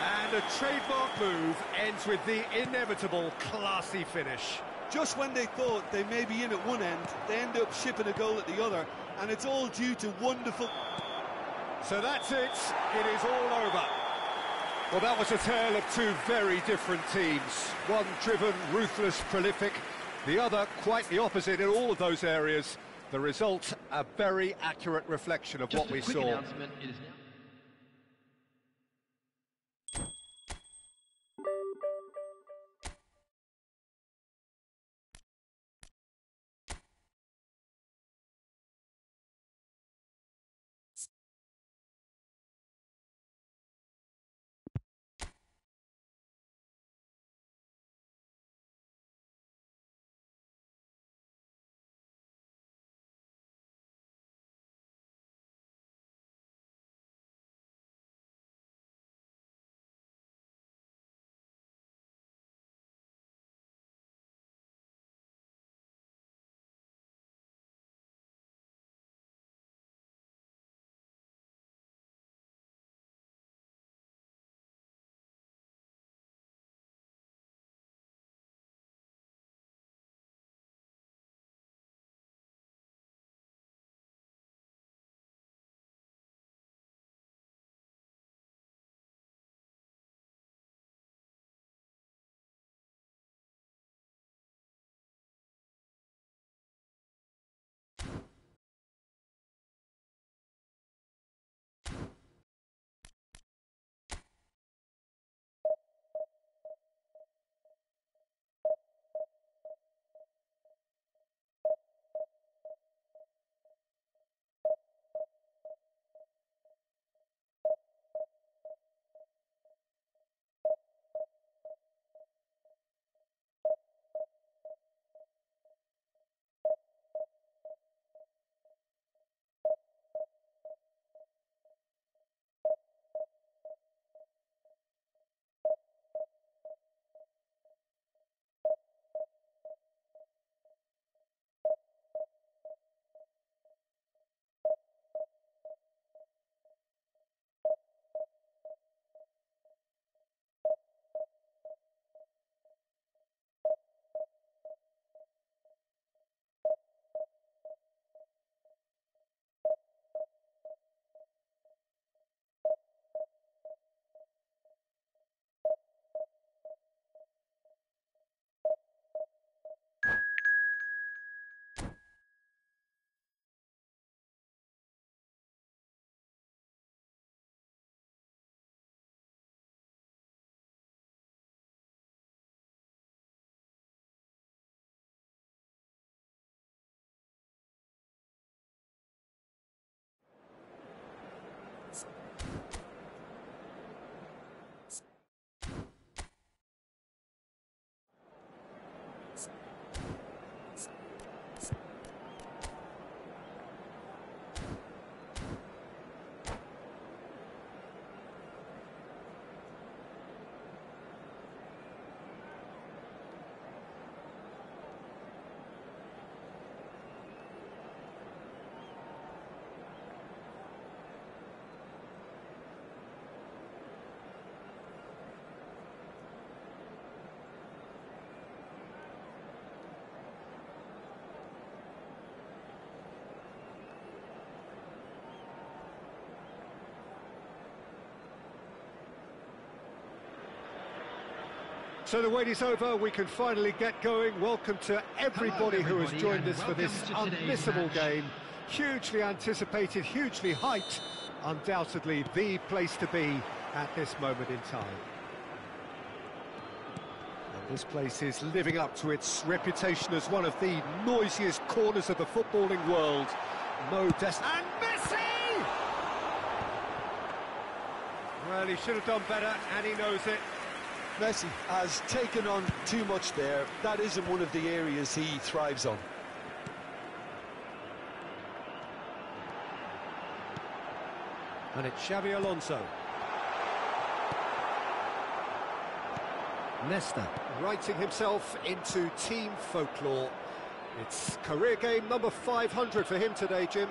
And a trademark move ends with the inevitable classy finish. Just when they thought they may be in at one end, they end up shipping a goal at the other, and it's all due to wonderful... So that's it. It is all over. Well, that was a tale of two very different teams. One driven, ruthless, prolific. The other quite the opposite in all of those areas. The result, a very accurate reflection of what we saw. So the wait is over, we can finally get going. Welcome to everybody who has joined us for this unmissable game. Hugely anticipated, hugely hyped, undoubtedly the place to be at this moment in time. This place is living up to its reputation as one of the noisiest corners of the footballing world. And Messi! Well, he should have done better, and he knows it. Messi has taken on too much there. That isn't one of the areas he thrives on. And it's Xabi Alonso. Nesta writing himself into team folklore. It's career game number 500 for him today, Jim.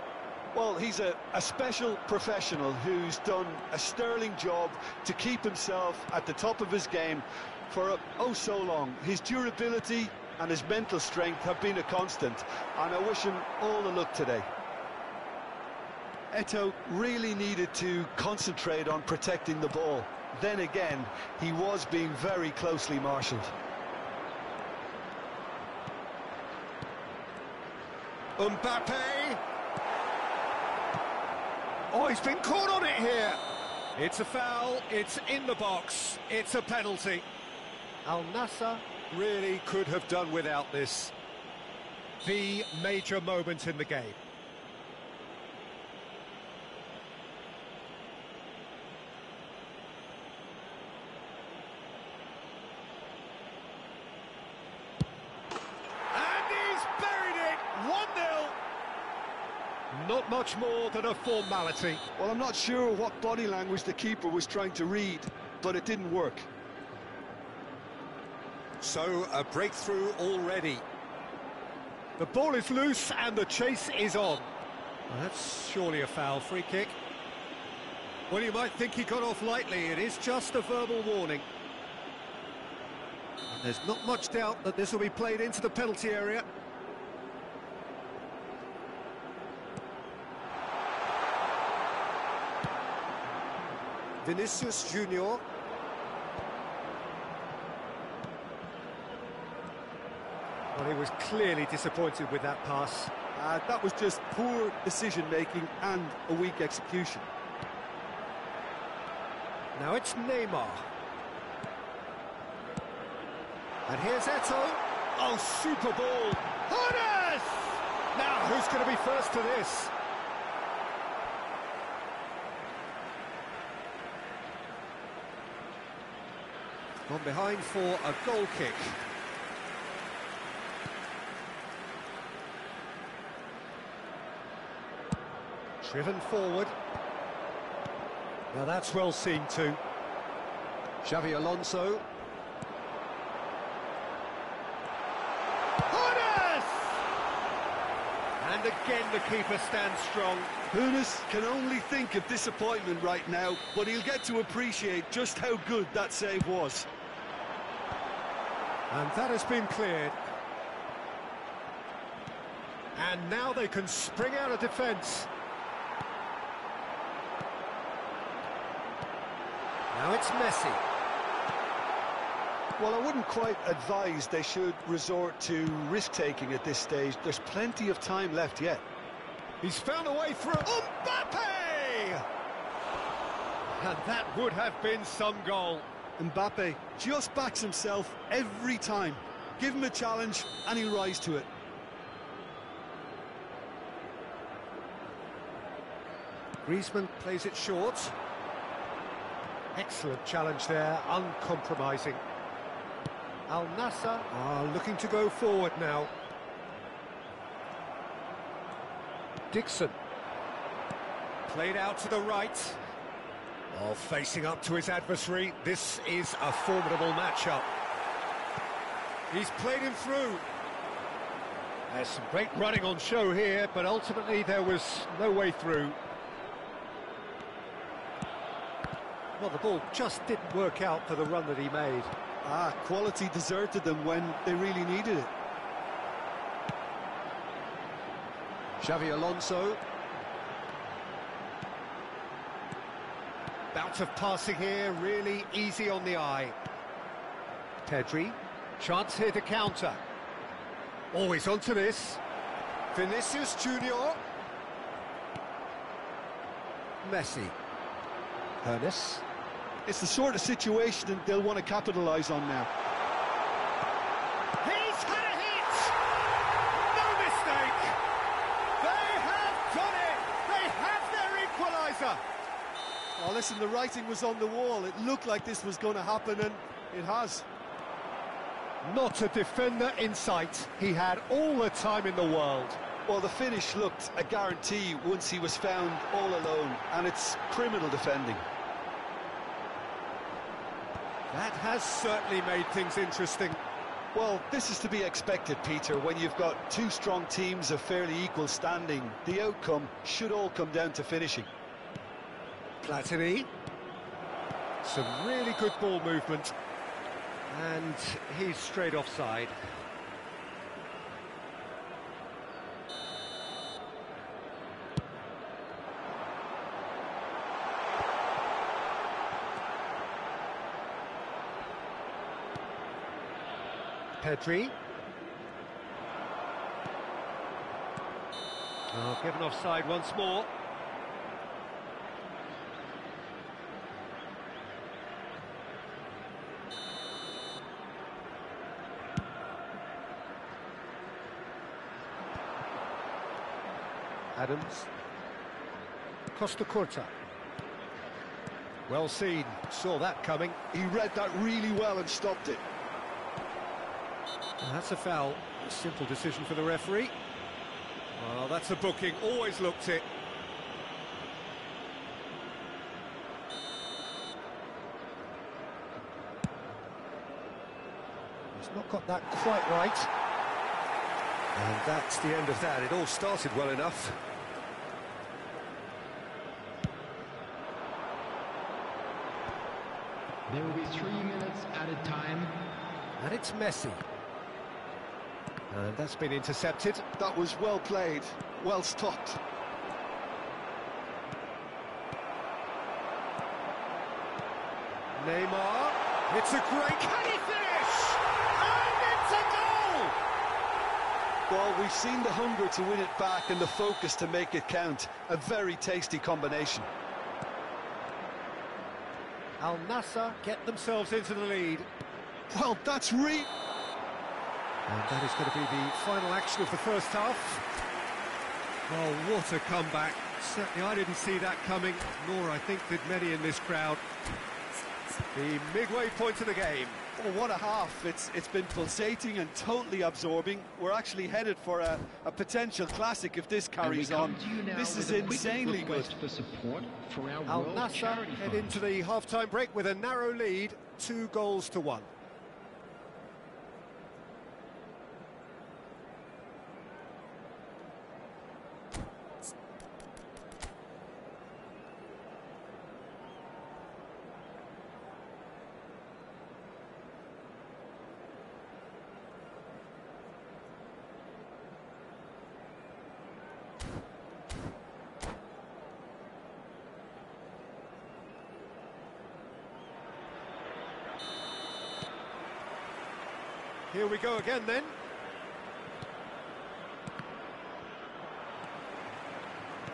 Well, he's a special professional who's done a sterling job to keep himself at the top of his game for oh so long. His durability and his mental strength have been a constant, and I wish him all the luck today. Eto'o really needed to concentrate on protecting the ball. Then again, he was being very closely marshalled. Mbappe! Oh, he's been caught on it here! It's a foul, it's in the box, it's a penalty. Al Nassr really could have done without this. The major moment in the game. Not much more than a formality. Well, I'm not sure what body language the keeper was trying to read, but it didn't work. So, a breakthrough already. The ball is loose and the chase is on. Well, that's surely a foul. Free kick. Well, you might think he got off lightly. It is just a verbal warning. And there's not much doubt that this will be played into the penalty area. Vinicius Junior. Well, he was clearly disappointed with that pass. That was just poor decision-making and a weak execution. Now it's Neymar. And here's Eto'o. Oh, super ball. Hones! Now, who's going to be first to this? Gone behind for a goal kick. Driven forward. Now that's well seen too. Xabi Alonso. Hones! And again the keeper stands strong. Hones can only think of disappointment right now, but he'll get to appreciate just how good that save was. And that has been cleared. And now they can spring out of defence. Now it's Messi. Well, I wouldn't quite advise they should resort to risk-taking at this stage. There's plenty of time left yet. He's found a way through. Mbappe! And that would have been some goal. Mbappe just backs himself every time. Give him a challenge and he'll rise to it. Griezmann plays it short. Excellent challenge there, uncompromising. Al Nassr are looking to go forward now. Dixon. Played out to the right. Oh, facing up to his adversary. This is a formidable matchup. He's played him through. There's some great running on show here, but ultimately there was no way through. Well, the ball just didn't work out for the run that he made. Quality deserted them when they really needed it. Xabi Alonso. Bout of passing here, really easy on the eye. Pedri, chance here to counter. Always onto this. Vinicius Junior. Messi. Hones. It's the sort of situation that they'll want to capitalise on now. He's had a hit! No mistake! They have done it! They have their equaliser! Oh, listen, the writing was on the wall. It looked like this was going to happen, and it has. Not a defender in sight. He had all the time in the world. Well, the finish looked a guarantee once he was found all alone, and it's criminal defending. That has certainly made things interesting. Well, this is to be expected, Peter, when you've got two strong teams of fairly equal standing. The outcome should all come down to finishing. Platini. Some really good ball movement. And he's straight offside. Pedri. Oh, given offside once more. Adams. Costa Curta. Well seen, saw that coming. He read that really well and stopped it. That's a foul. A simple decision for the referee. Well, that's a booking, always looked it. He's not got that quite right. And that's the end of that. It all started well enough. There will be 3 minutes added time. And it's Messi. And that's been intercepted. That was well played, well stopped. Neymar. It's a great... Can he finish? And it's a goal! Well, we've seen the hunger to win it back and the focus to make it count. A very tasty combination. Al Nassr get themselves into the lead. Well, that's And that is going to be the final action of the first half. Oh, what a comeback. Certainly I didn't see that coming, nor I think did many in this crowd. The midway point of the game. Oh, what a half. It's been pulsating and totally absorbing. We're actually headed for a potential classic if this carries on. This is insanely good. For support for our Al World Nassr Charity head Fund. into the half-time break with a narrow lead, 2-1. Here we go again then.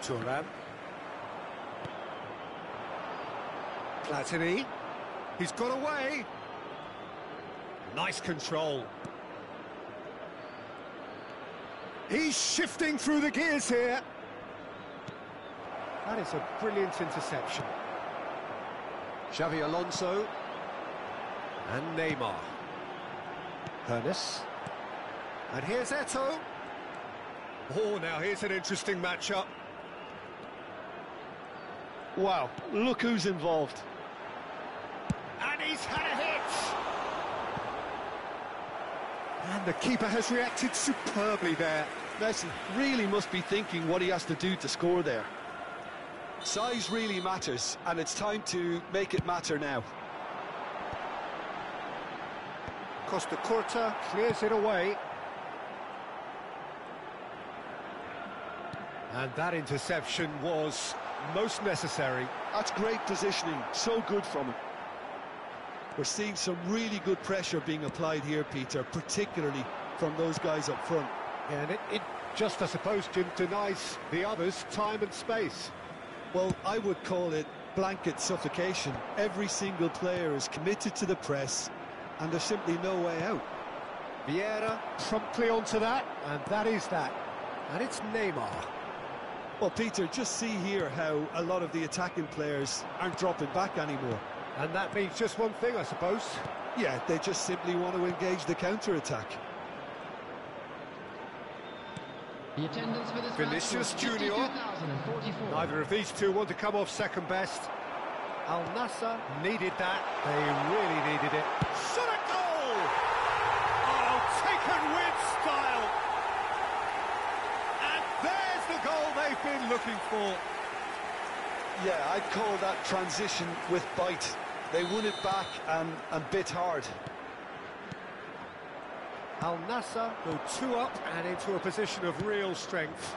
Thuram. Platini. He's got away. Nice control. He's shifting through the gears here. That is a brilliant interception. Xavi Alonso. And Neymar. Hernes. And here's Eto'o. Oh, now here's an interesting matchup. Wow, look who's involved. And he's had a hit! And the keeper has reacted superbly there. Messi really must be thinking what he has to do to score there. Size really matters, and it's time to make it matter now. Costa Curta clears it away. And that interception was most necessary. That's great positioning, so good from him. We're seeing some really good pressure being applied here, Peter, particularly from those guys up front. And it just, I suppose, Jim, denies the others time and space. Well, I would call it blanket suffocation. Every single player is committed to the press, and there's simply no way out. Vieira promptly onto that, and that is that. And it's Neymar. Well, Peter, just see here how a lot of the attacking players aren't dropping back anymore. And that means just one thing, I suppose. Yeah, they just simply want to engage the counter-attack. The attendance for this Vinicius match was Junior. 52,044. Neither of these two want to come off second best. Al Nassr needed that. They really needed it. Shot a goal! Oh, taken with style. And there's the goal they've been looking for. Yeah, I'd call that transition with bite. They won it back and bit hard. Al Nassr go 2 up and into a position of real strength.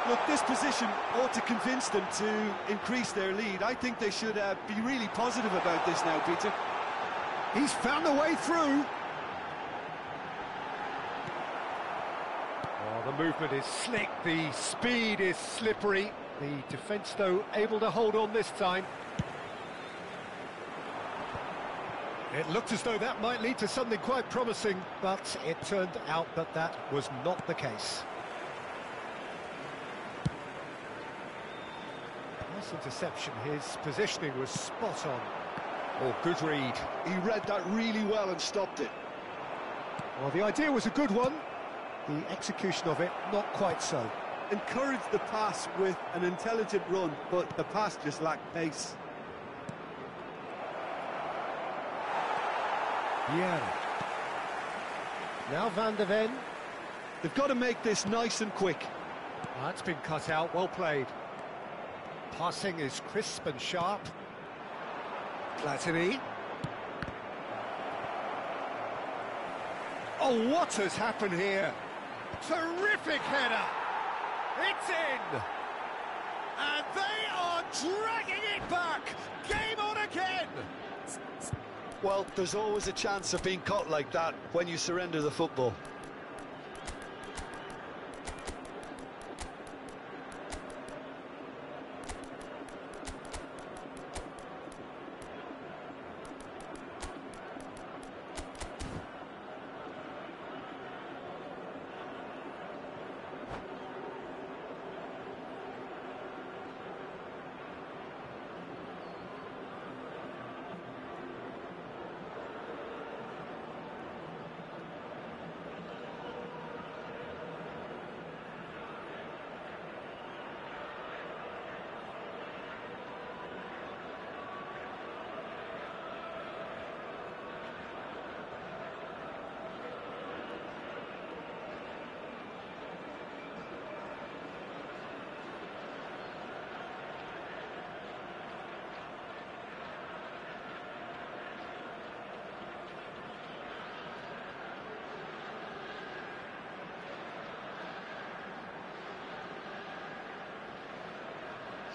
Look, this position ought to convince them to increase their lead. I think they should be really positive about this now, Peter. He's found a way through. Oh, the movement is slick, the speed is slippery. The defence, though, able to hold on this time. It looked as though that might lead to something quite promising, but it turned out that that was not the case. Nice interception, his positioning was spot on. Oh, good read. He read that really well and stopped it. Well, the idea was a good one. The execution of it, not quite so. Encouraged the pass with an intelligent run, but the pass just lacked pace. Vieira. Now Van de Ven. They've got to make this nice and quick. That's been cut out, well played. Passing is crisp and sharp. Platini. Oh, what has happened here? Terrific header! It's in! And they are dragging it back! Game on again! Well, there's always a chance of being caught like that when you surrender the football.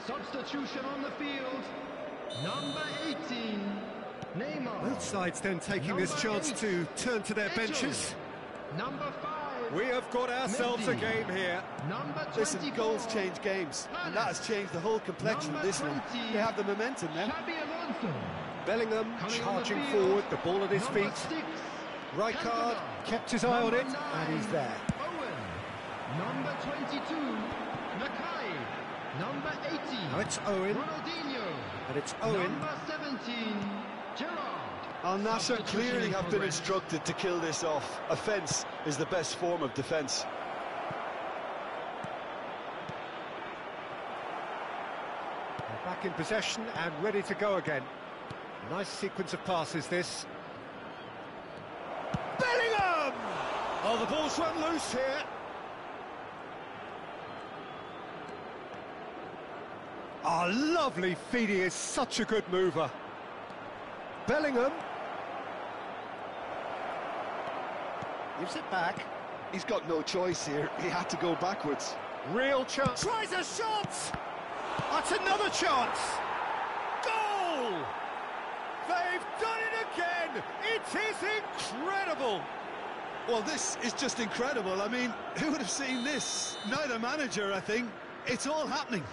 Substitution on the field, number 18, Neymar. Both sides then taking this chance to turn to their benches. Number 5. We have got ourselves a game here. Number 24. Listen, goals change games, and that has changed the whole complexion of this one. They have the momentum now. Xabi Alonso. Bellingham charging forward, the ball at his feet. Rijkaard kept his eye on it, and he's there. Owen. Number 22, Mackay. Number 18, Now it's Owen, Ronaldinho. and it's Owen. Number 17, Gerrard. Al Nassr Substitution clearly in have been progress. instructed to kill this off. Offence is the best form of defence. They're back in possession and ready to go again. Nice sequence of passes, this. Bellingham! Oh, the ball's run loose here. Oh, lovely feed. He is such a good mover. Bellingham gives it back. He's got no choice here. He had to go backwards. Real chance. Tries a shot! That's another chance! Goal! They've done it again! It is incredible! Well, this is just incredible. I mean, who would have seen this? Neither manager, I think. It's all happening.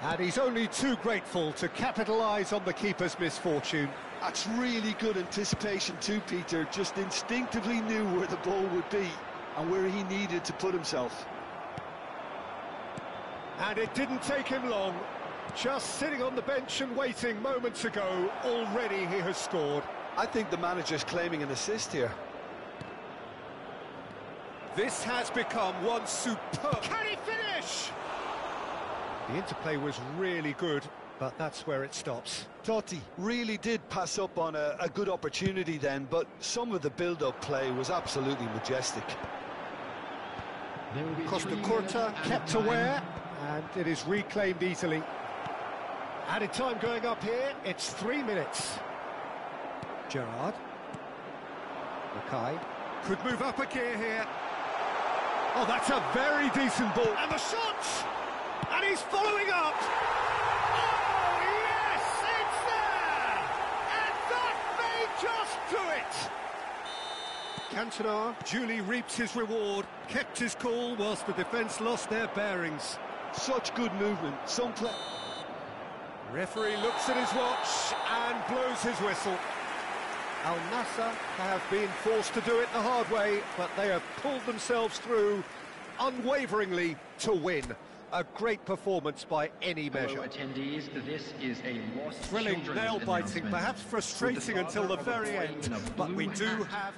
And he's only too grateful to capitalise on the keeper's misfortune. That's really good anticipation too, Peter. Just instinctively knew where the ball would be and where he needed to put himself. And it didn't take him long. Just sitting on the bench and waiting moments ago, already he has scored. I think the manager's claiming an assist here. This has become one superb... Can he finish? The interplay was really good, but that's where it stops. Totti really did pass up on a good opportunity then, but some of the build-up play was absolutely majestic. Costa Curta kept aware, and it is reclaimed easily. Added time going up here, it's 3 minutes. Gerrard. Mackay could move up a gear here. Oh, that's a very decent ball. And the shot! And he's following up! Oh, yes, it's there! And that may just do it! Cantona duly reaps his reward, kept his cool whilst the defence lost their bearings. Such good movement, some play... Referee looks at his watch and blows his whistle. Al Nassr have been forced to do it the hard way, but they have pulled themselves through unwaveringly to win. A great performance by any measure. Hello, attendees, this is a Lost Thrilling, Children's nail-biting, announcement. perhaps frustrating until the very end, but we do have...